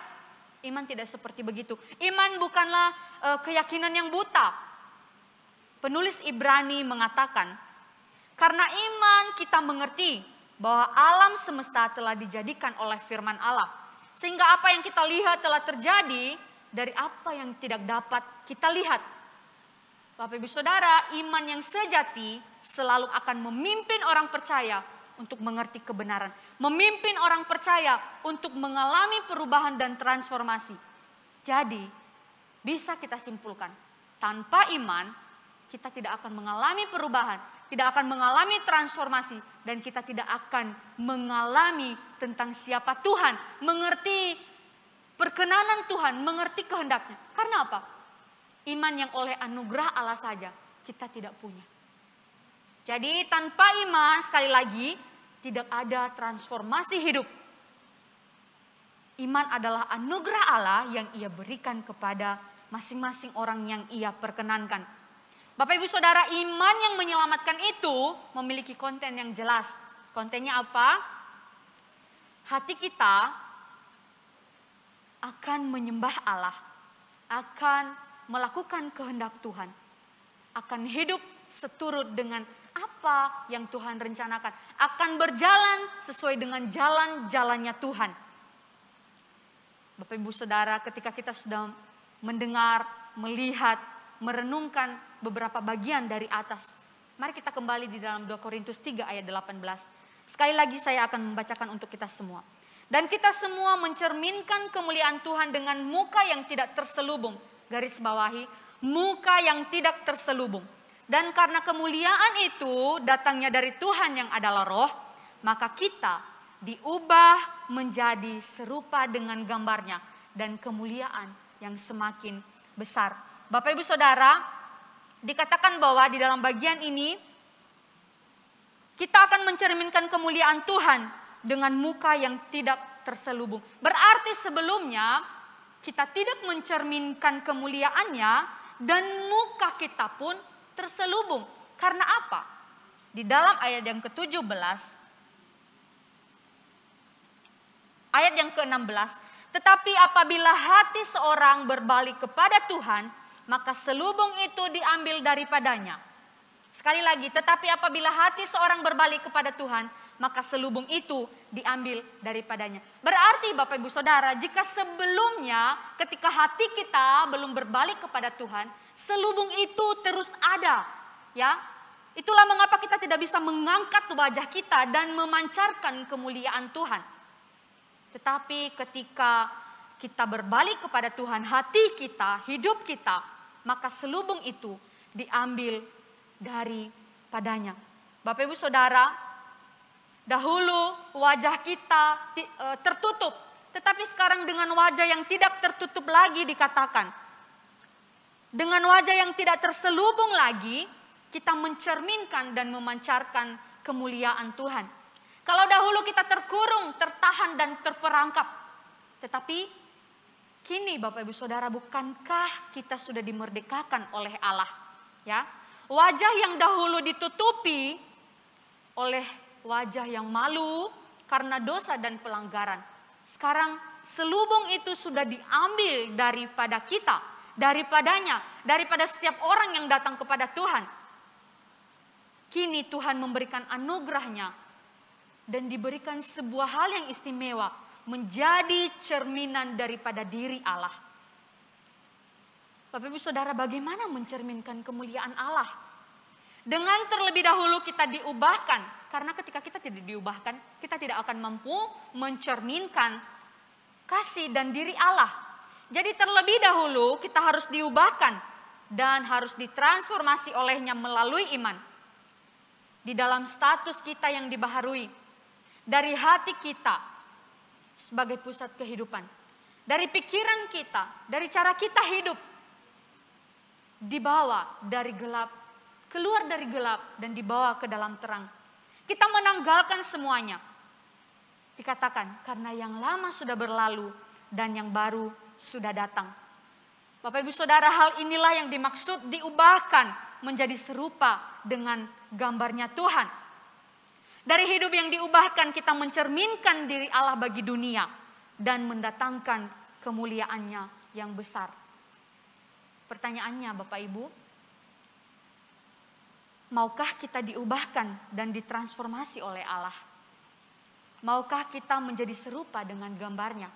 [SPEAKER 2] iman tidak seperti begitu. Iman bukanlah keyakinan yang buta. Penulis Ibrani mengatakan, karena iman kita mengerti bahwa alam semesta telah dijadikan oleh firman Allah. Sehingga apa yang kita lihat telah terjadi dari apa yang tidak dapat kita lihat. Bapak Ibu Saudara, iman yang sejati selalu akan memimpin orang percaya untuk mengerti kebenaran. Memimpin orang percaya untuk mengalami perubahan dan transformasi. Jadi, bisa kita simpulkan, tanpa iman kita tidak akan mengalami perubahan, tidak akan mengalami transformasi, dan kita tidak akan mengalami tentang siapa Tuhan, mengerti perkenanan Tuhan, mengerti kehendaknya. Karena apa? Iman yang oleh anugerah Allah saja kita tidak punya. Jadi tanpa iman, sekali lagi, tidak ada transformasi hidup. Iman adalah anugerah Allah yang ia berikan kepada masing-masing orang yang ia perkenankan. Bapak Ibu Saudara, iman yang menyelamatkan itu memiliki konten yang jelas. Kontennya apa? Hati kita akan menyembah Allah, akan melakukan kehendak Tuhan, akan hidup seturut dengan apa yang Tuhan rencanakan, akan berjalan sesuai dengan jalan-jalannya Tuhan. Bapak Ibu Saudara, ketika kita sudah mendengar, melihat, merenungkan beberapa bagian dari atas, mari kita kembali di dalam 2 Korintus 3 ayat 18. Sekali lagi saya akan membacakan untuk kita semua. Dan kita semua mencerminkan kemuliaan Tuhan dengan muka yang tidak terselubung. Garis bawahi, muka yang tidak terselubung. Dan karena kemuliaan itu datangnya dari Tuhan yang adalah roh, maka kita diubah menjadi serupa dengan gambarnya dan kemuliaan yang semakin besar. Bapak Ibu Saudara, dikatakan bahwa di dalam bagian ini kita akan mencerminkan kemuliaan Tuhan dengan muka yang tidak terselubung. Berarti sebelumnya kita tidak mencerminkan kemuliaannya dan muka kita pun terselubung. Karena apa? Di dalam ayat yang ke-17, ayat yang ke-16, tetapi apabila hati seorang berbalik kepada Tuhan, maka selubung itu diambil daripadanya. Sekali lagi, tetapi apabila hati seorang berbalik kepada Tuhan, maka selubung itu diambil daripadanya. Berarti Bapak Ibu Saudara, jika sebelumnya ketika hati kita belum berbalik kepada Tuhan, selubung itu terus ada, ya. Itulah mengapa kita tidak bisa mengangkat wajah kita dan memancarkan kemuliaan Tuhan. Tetapi ketika kita berbalik kepada Tuhan, hati kita, hidup kita, maka selubung itu diambil daripadanya. Bapak Ibu Saudara, dahulu wajah kita tertutup, tetapi sekarang dengan wajah yang tidak tertutup lagi dikatakan. Dengan wajah yang tidak terselubung lagi, kita mencerminkan dan memancarkan kemuliaan Tuhan. Kalau dahulu kita terkurung, tertahan dan terperangkap, tetapi kini Bapak Ibu Saudara, bukankah kita sudah dimerdekakan oleh Allah? Ya, wajah yang dahulu ditutupi oleh wajah yang malu karena dosa dan pelanggaran, sekarang selubung itu sudah diambil daripada kita, daripadanya, daripada setiap orang yang datang kepada Tuhan. Kini Tuhan memberikan anugerahnya dan diberikan sebuah hal yang istimewa, menjadi cerminan daripada diri Allah. Bapak Ibu Saudara, bagaimana mencerminkan kemuliaan Allah? Dengan terlebih dahulu kita diubahkan. Karena ketika kita tidak diubahkan, kita tidak akan mampu mencerminkan kasih dan diri Allah. Jadi terlebih dahulu kita harus diubahkan dan harus ditransformasi olehnya melalui iman. di dalam status kita yang dibaharui, dari hati kita sebagai pusat kehidupan, dari pikiran kita, dari cara kita hidup, dibawa dari gelap, keluar dari gelap dan dibawa ke dalam terang. Kita menanggalkan semuanya. Dikatakan karena yang lama sudah berlalu dan yang baru sudah datang. Bapak Ibu Saudara, hal inilah yang dimaksud diubahkan menjadi serupa dengan gambarnya Tuhan. Dari hidup yang diubahkan kita mencerminkan diri Allah bagi dunia dan mendatangkan kemuliaannya yang besar. Pertanyaannya Bapak Ibu, maukah kita diubahkan dan ditransformasi oleh Allah? Maukah kita menjadi serupa dengan gambarnya?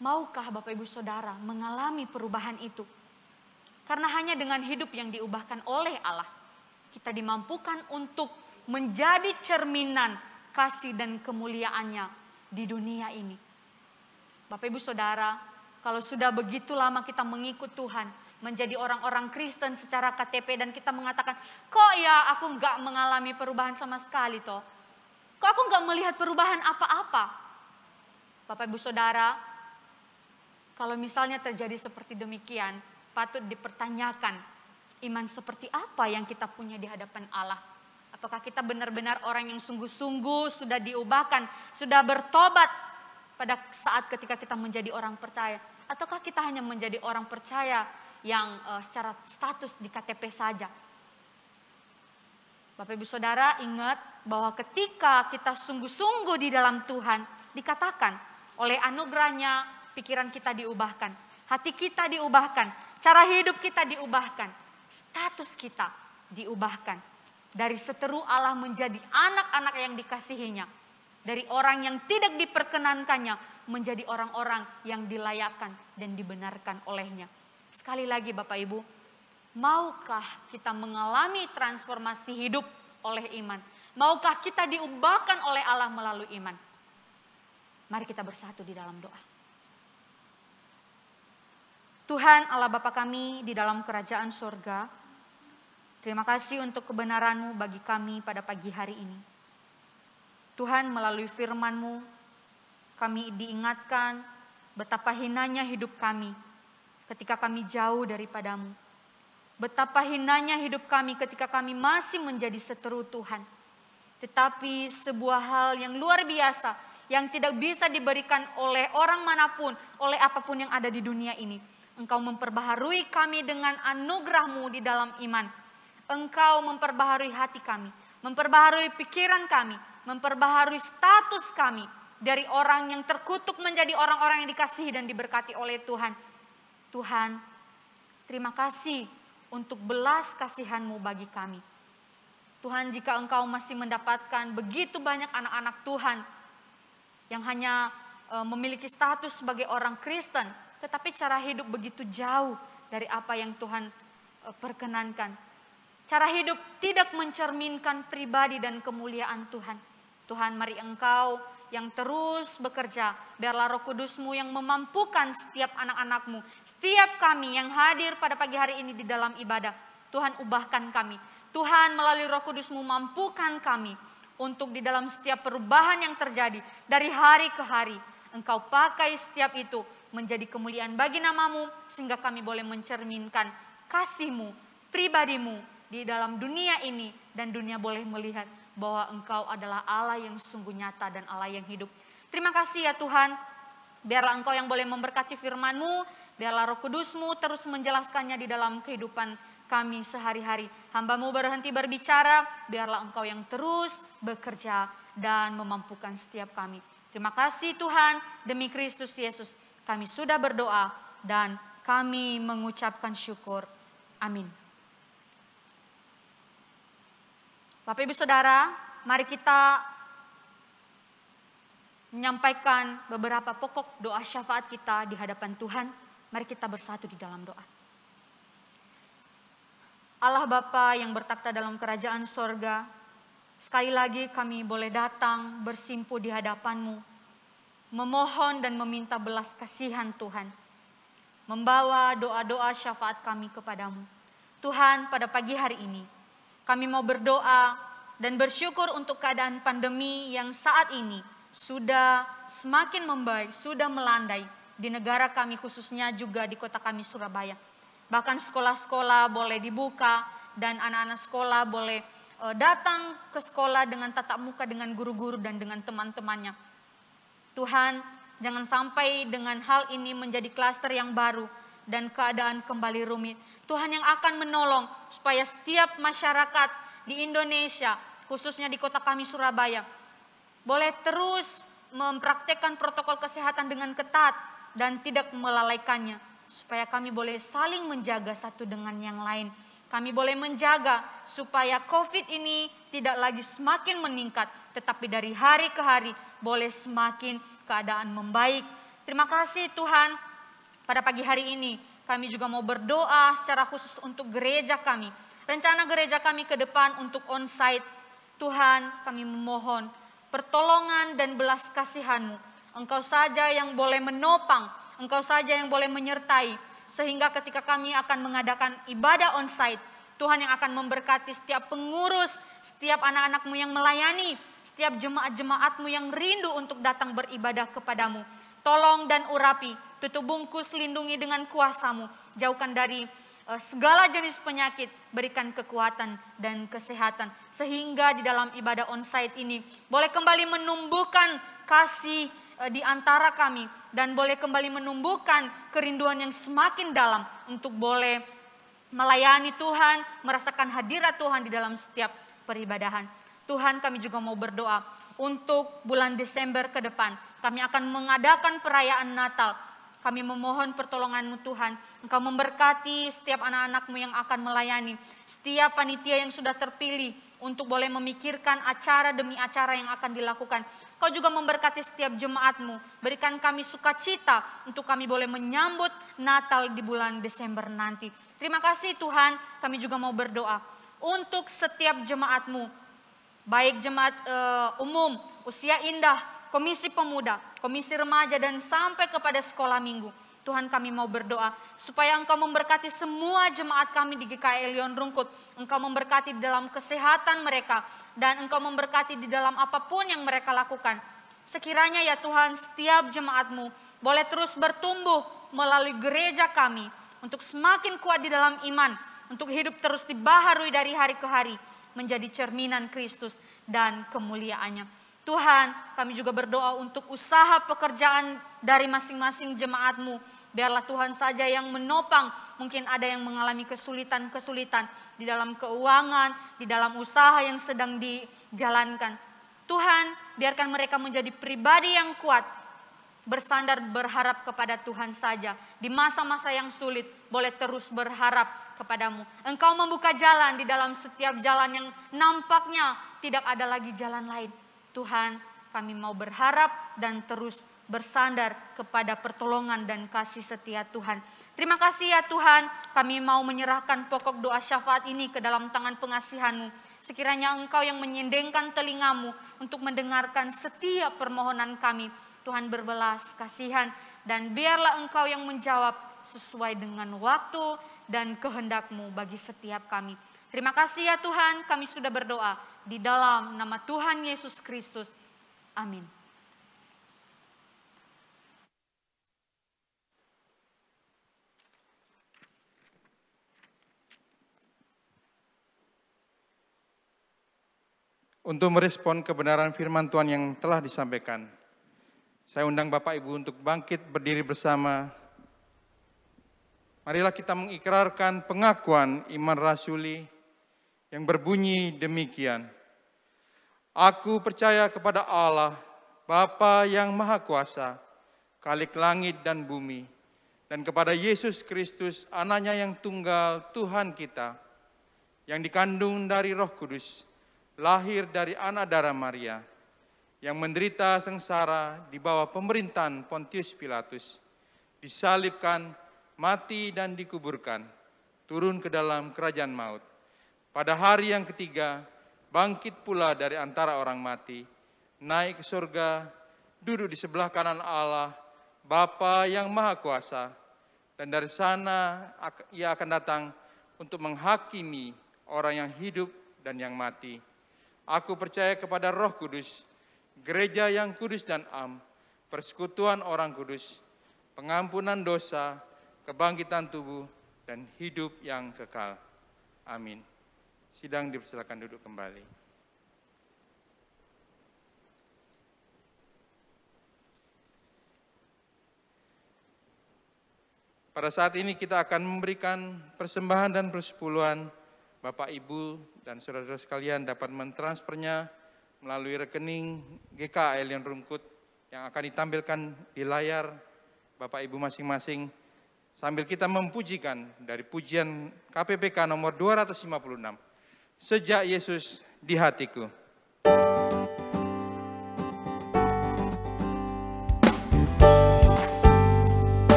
[SPEAKER 2] Maukah Bapak Ibu Saudara mengalami perubahan itu? Karena hanya dengan hidup yang diubahkan oleh Allah, kita dimampukan untuk menjadi cerminan kasih dan kemuliaannya di dunia ini. Bapak Ibu Saudara, kalau sudah begitu lama kita mengikut Tuhan, menjadi orang-orang Kristen secara KTP dan kita mengatakan, kok ya aku nggak mengalami perubahan sama sekali toh? Kok aku nggak melihat perubahan apa-apa? Bapak Ibu Saudara, kalau misalnya terjadi seperti demikian, patut dipertanyakan iman seperti apa yang kita punya di hadapan Allah. Apakah kita benar-benar orang yang sungguh-sungguh sudah diubahkan, sudah bertobat pada saat ketika kita menjadi orang percaya? Ataukah kita hanya menjadi orang percaya yang secara status di KTP saja? Bapak Ibu Saudara, ingat bahwa ketika kita sungguh-sungguh di dalam Tuhan, dikatakan oleh anugerahnya pikiran kita diubahkan, hati kita diubahkan, cara hidup kita diubahkan, status kita diubahkan. Dari seteru Allah menjadi anak-anak yang dikasihinya, dari orang yang tidak diperkenankannya menjadi orang-orang yang dilayakkan dan dibenarkan olehnya. Sekali lagi Bapak Ibu, maukah kita mengalami transformasi hidup oleh iman? Maukah kita diubahkan oleh Allah melalui iman? Mari kita bersatu di dalam doa. Tuhan Allah Bapa kami di dalam kerajaan surga, terima kasih untuk kebenaran-Mu bagi kami pada pagi hari ini. Tuhan, melalui firman-Mu kami diingatkan betapa hinanya hidup kami ketika kami jauh daripada-Mu. Betapa hinanya hidup kami ketika kami masih menjadi seteru Tuhan. Tetapi sebuah hal yang luar biasa yang tidak bisa diberikan oleh orang manapun, oleh apapun yang ada di dunia ini. Engkau memperbaharui kami dengan anugerah-Mu di dalam iman. Engkau memperbaharui hati kami, memperbaharui pikiran kami, memperbaharui status kami dari orang yang terkutuk menjadi orang-orang yang dikasihi dan diberkati oleh Tuhan. Tuhan, terima kasih untuk belas kasihan-Mu bagi kami. Tuhan, jika Engkau masih mendapatkan begitu banyak anak-anak Tuhan yang hanya memiliki status sebagai orang Kristen, tetapi cara hidup begitu jauh dari apa yang Tuhan perkenankan. Cara hidup tidak mencerminkan pribadi dan kemuliaan Tuhan. Tuhan, mari Engkau yang terus bekerja, biarlah Roh Kudus-Mu yang memampukan setiap anak-anak-Mu, setiap kami yang hadir pada pagi hari ini di dalam ibadah. Tuhan, ubahkan kami. Tuhan, melalui Roh Kudus-Mu mampukan kami untuk di dalam setiap perubahan yang terjadi dari hari ke hari. Engkau pakai setiap itu menjadi kemuliaan bagi nama-Mu sehingga kami boleh mencerminkan kasih-Mu, pribadi-Mu di dalam dunia ini dan dunia boleh melihat bahwa Engkau adalah Allah yang sungguh nyata dan Allah yang hidup. Terima kasih ya Tuhan, biarlah Engkau yang boleh memberkati firman-Mu, biarlah Roh Kudus-Mu terus menjelaskannya di dalam kehidupan kami sehari-hari. Hamba-Mu berhenti berbicara, biarlah Engkau yang terus bekerja dan memampukan setiap kami. Terima kasih Tuhan, demi Kristus Yesus kami sudah berdoa dan kami mengucapkan syukur. Amin. Bapak Ibu Saudara, mari kita menyampaikan beberapa pokok doa syafaat kita di hadapan Tuhan. Mari kita bersatu di dalam doa. Allah Bapa yang bertakhta dalam kerajaan sorga, sekali lagi kami boleh datang bersimpu di hadapan-Mu, memohon dan meminta belas kasihan Tuhan, membawa doa-doa syafaat kami kepadamu. Tuhan, pada pagi hari ini, Kami mau berdoa dan bersyukur untuk keadaan pandemi yang saat ini sudah semakin membaik, sudah melandai di negara kami, khususnya juga di kota kami Surabaya. Bahkan sekolah-sekolah boleh dibuka dan anak-anak sekolah boleh datang ke sekolah dengan tatap muka dengan guru-guru dan dengan teman-temannya. Tuhan, jangan sampai dengan hal ini menjadi klaster yang baru dan keadaan kembali rumit. Tuhan yang akan menolong supaya setiap masyarakat di Indonesia, khususnya di kota kami Surabaya, boleh terus mempraktekkan protokol kesehatan dengan ketat dan tidak melalaikannya, supaya kami boleh saling menjaga satu dengan yang lain. Kami boleh menjaga supaya COVID ini tidak lagi semakin meningkat, tetapi dari hari ke hari boleh semakin keadaan membaik. Terima kasih Tuhan, pada pagi hari ini kami juga mau berdoa secara khusus untuk gereja kami. Rencana gereja kami ke depan untuk onsite. Tuhan, kami memohon pertolongan dan belas kasihan-Mu. Engkau saja yang boleh menopang, Engkau saja yang boleh menyertai. Sehingga ketika kami akan mengadakan ibadah onsite, Tuhan yang akan memberkati setiap pengurus, setiap anak-anak-Mu yang melayani, setiap jemaat-jemaat-Mu yang rindu untuk datang beribadah kepadamu. Tolong dan urapi, tutup bungkus, lindungi dengan kuasa-Mu. Jauhkan dari segala jenis penyakit, berikan kekuatan dan kesehatan. Sehingga di dalam ibadah onsite ini boleh kembali menumbuhkan kasih di antara kami. Dan boleh kembali menumbuhkan kerinduan yang semakin dalam untuk boleh melayani Tuhan, merasakan hadirat Tuhan di dalam setiap peribadahan. Tuhan, kami juga mau berdoa untuk bulan Desember ke depan. Kami akan mengadakan perayaan Natal. Kami memohon pertolongan-Mu Tuhan. Engkau memberkati setiap anak-anak-Mu yang akan melayani. Setiap panitia yang sudah terpilih untuk boleh memikirkan acara demi acara yang akan dilakukan. Kau juga memberkati setiap jemaat-Mu. Berikan kami sukacita untuk kami boleh menyambut Natal di bulan Desember nanti. Terima kasih Tuhan, kami juga mau berdoa untuk setiap jemaat-Mu. Baik jemaat umum, usia indah, komisi pemuda, komisi remaja, dan sampai kepada sekolah minggu. Tuhan, kami mau berdoa supaya Engkau memberkati semua jemaat kami di GKI Leon Rungkut. Engkau memberkati di dalam kesehatan mereka dan Engkau memberkati di dalam apapun yang mereka lakukan. Sekiranya ya Tuhan, setiap jemaat-Mu boleh terus bertumbuh melalui gereja kami untuk semakin kuat di dalam iman, untuk hidup terus dibaharui dari hari ke hari menjadi cerminan Kristus dan kemuliaannya. Tuhan, kami juga berdoa untuk usaha pekerjaan dari masing-masing jemaat-Mu. Biarlah Tuhan saja yang menopang. Mungkin ada yang mengalami kesulitan-kesulitan di dalam keuangan, di dalam usaha yang sedang dijalankan. Tuhan, biarkan mereka menjadi pribadi yang kuat, bersandar berharap kepada Tuhan saja. Di masa-masa yang sulit, boleh terus berharap kepadamu. Engkau membuka jalan di dalam setiap jalan yang nampaknya tidak ada lagi jalan lain. Tuhan, kami mau berharap dan terus bersandar kepada pertolongan dan kasih setia Tuhan. Terima kasih ya Tuhan, kami mau menyerahkan pokok doa syafaat ini ke dalam tangan pengasihan-Mu. Sekiranya Engkau yang menyendengkan telinga-Mu untuk mendengarkan setiap permohonan kami. Tuhan, berbelas kasihan dan biarlah Engkau yang menjawab sesuai dengan waktu dan kehendak-Mu bagi setiap kami. Terima kasih ya Tuhan, kami sudah berdoa di dalam nama Tuhan Yesus Kristus. Amin.
[SPEAKER 1] Untuk merespon kebenaran firman Tuhan yang telah disampaikan, saya undang Bapak Ibu untuk bangkit berdiri bersama. Marilah kita mengikrarkan pengakuan iman rasuli yang berbunyi demikian. Aku percaya kepada Allah, Bapa yang Maha Kuasa, Khalik langit dan bumi, dan kepada Yesus Kristus, Anaknya yang tunggal, Tuhan kita, yang dikandung dari Roh Kudus, lahir dari anak darah Maria, yang menderita sengsara di bawah pemerintahan Pontius Pilatus, disalibkan, mati dan dikuburkan, turun ke dalam kerajaan maut. Pada hari yang ketiga, bangkit pula dari antara orang mati, naik ke surga, duduk di sebelah kanan Allah, Bapa yang Maha Kuasa, dan dari sana Ia akan datang untuk menghakimi orang yang hidup dan yang mati. Aku percaya kepada Roh Kudus, gereja yang kudus dan am, persekutuan orang kudus, pengampunan dosa, kebangkitan tubuh, dan hidup yang kekal. Amin. Sidang dipersilakan duduk kembali. Pada saat ini kita akan memberikan persembahan dan persepuluhan. Bapak, Ibu, dan saudara-saudara sekalian dapat mentransfernya melalui rekening GKL yang rungkut yang akan ditampilkan di layar Bapak Ibu masing-masing. Sambil kita mempujikan dari pujian KPPK nomor 256. Sejak Yesus di hatiku.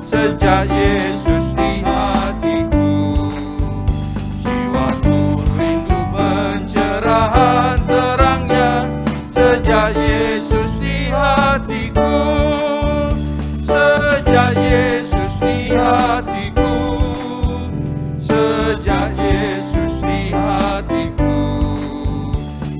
[SPEAKER 1] Sejak Yesus di hatiku, jiwaku rindu pencerahan terangnya. Sejak Yesus di hatiku, sejak Yesus di hatiku, sejak Yesus di hatiku,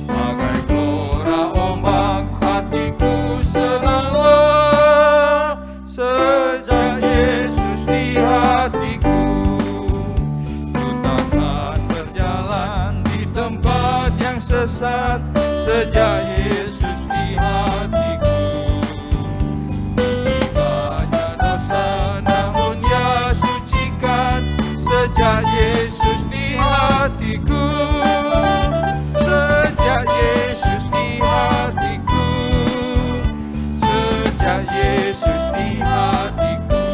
[SPEAKER 1] bagai gelora ombak hatiku senanglah. Sejak Yesus di hatiku, ku takkan berjalan di tempat yang sesat. Sejak Yesus di hatiku, masih banyak dosa namun Ia sucikan. Sejak Yesus di hatiku, sejak Yesus di hatiku, sejak Yesus di hatiku,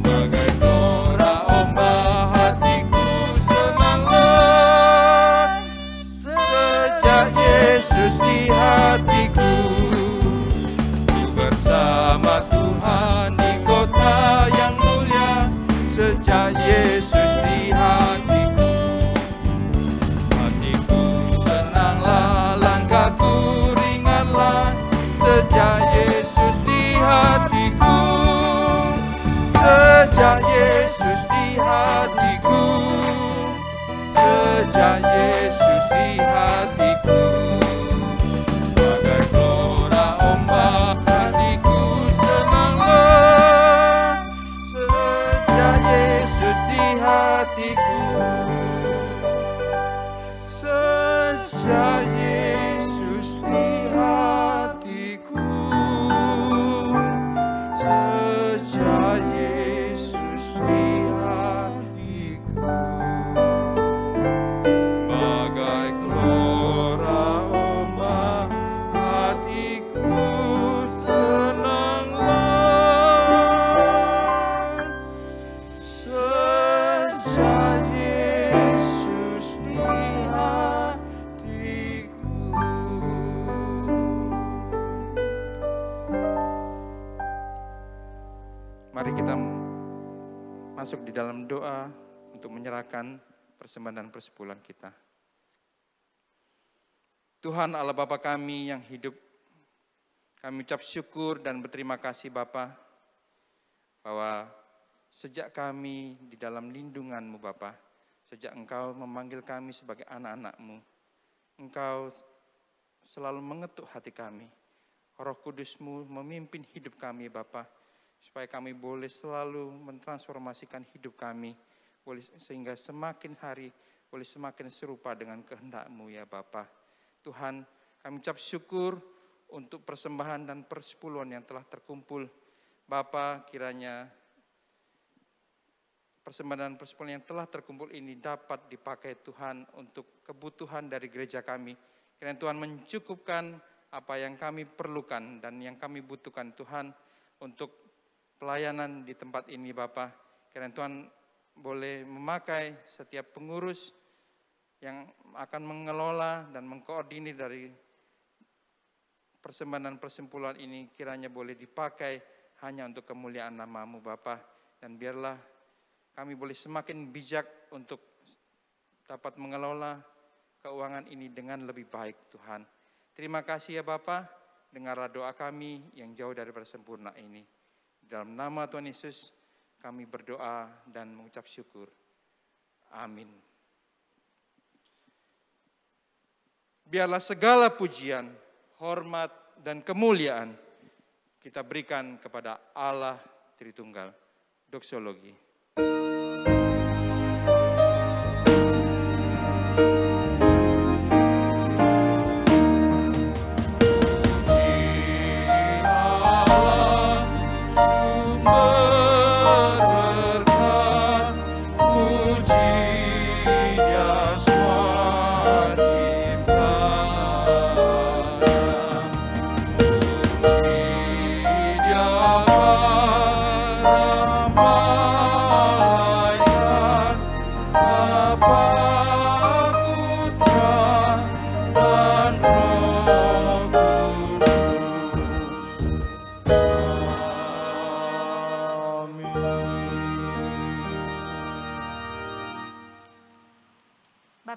[SPEAKER 1] bagai gelora ombak hatiku senanglah. Sejak Yesus di hatiku, ku bersama Tuhan di kota yang mulia. Sejak Yesus di hatiku, hatiku senanglah, langkahku ringanlah. Sejak Yesus di hatiku, sejak Yesus di hatiku, sejak Yesus di hatiku, bagai gelora ombak hatiku senanglah. Sejak Yesus di hatiku, sejak Yesus di hatiku, sejak Yesus di hatiku, bagai gelora ombak hatiku senanglah. Sejak Yesus di hatiku. Mari kita masuk di dalam doa untuk menyerahkan persembahan dan persepuluhan kita. Tuhan Allah Bapa kami yang hidup, kami ucap syukur dan berterima kasih Bapa, bahwa sejak kami di dalam lindungan-Mu Bapa, sejak Engkau memanggil kami sebagai anak-anak-Mu, Engkau selalu mengetuk hati kami. Roh Kudus-Mu memimpin hidup kami Bapa, supaya kami boleh selalu mentransformasikan hidup kami, sehingga semakin hari boleh semakin serupa dengan kehendak-Mu ya Bapa. Tuhan, kami ucap syukur untuk persembahan dan persepuluhan yang telah terkumpul. Bapa, kiranya persembahan dan persepuluhan yang telah terkumpul ini dapat dipakai Tuhan untuk kebutuhan dari gereja kami. Kiranya Tuhan mencukupkan apa yang kami perlukan dan yang kami butuhkan Tuhan untuk pelayanan di tempat ini Bapa. Kiranya Tuhan boleh memakai setiap pengurus yang akan mengelola dan mengkoordinir dari persembahan dan persepuluhan ini, kiranya boleh dipakai hanya untuk kemuliaan nama-Mu Bapa. Dan biarlah kami boleh semakin bijak untuk dapat mengelola keuangan ini dengan lebih baik Tuhan. Terima kasih ya Bapa, dengarlah doa kami yang jauh dari sempurna ini. Dalam nama Tuhan Yesus kami berdoa dan mengucap syukur. Amin. Biarlah segala pujian, hormat, dan kemuliaan kita berikan kepada Allah Tritunggal. Doksologi.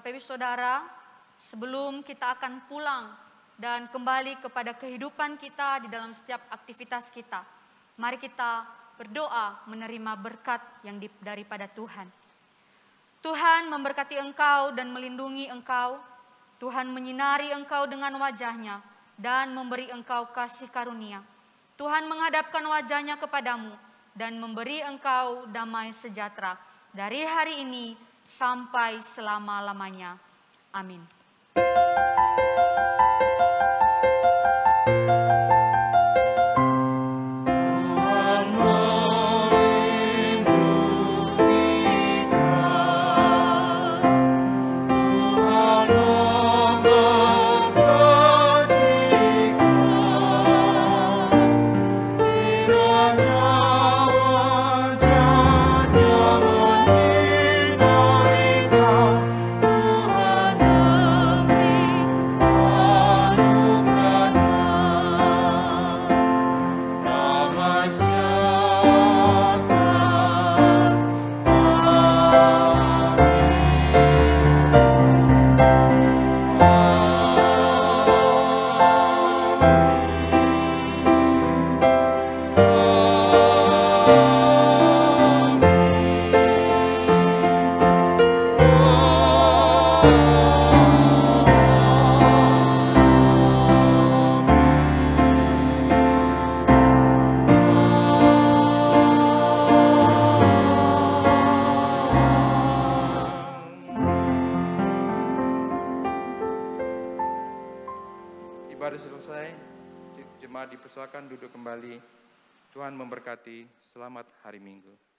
[SPEAKER 2] Bapak Ibu Saudara, sebelum kita akan pulang dan kembali kepada kehidupan kita di dalam setiap aktivitas kita, mari kita berdoa menerima berkat yang daripada Tuhan. Tuhan memberkati engkau dan melindungi engkau. Tuhan menyinari engkau dengan wajah-Nya dan memberi engkau kasih karunia. Tuhan menghadapkan wajah-Nya kepadamu dan memberi engkau damai sejahtera dari hari ini sampai selama-lamanya. Amin. Ibadah selesai, jemaat dipersilakan duduk kembali. Tuhan memberkati. Selamat hari Minggu.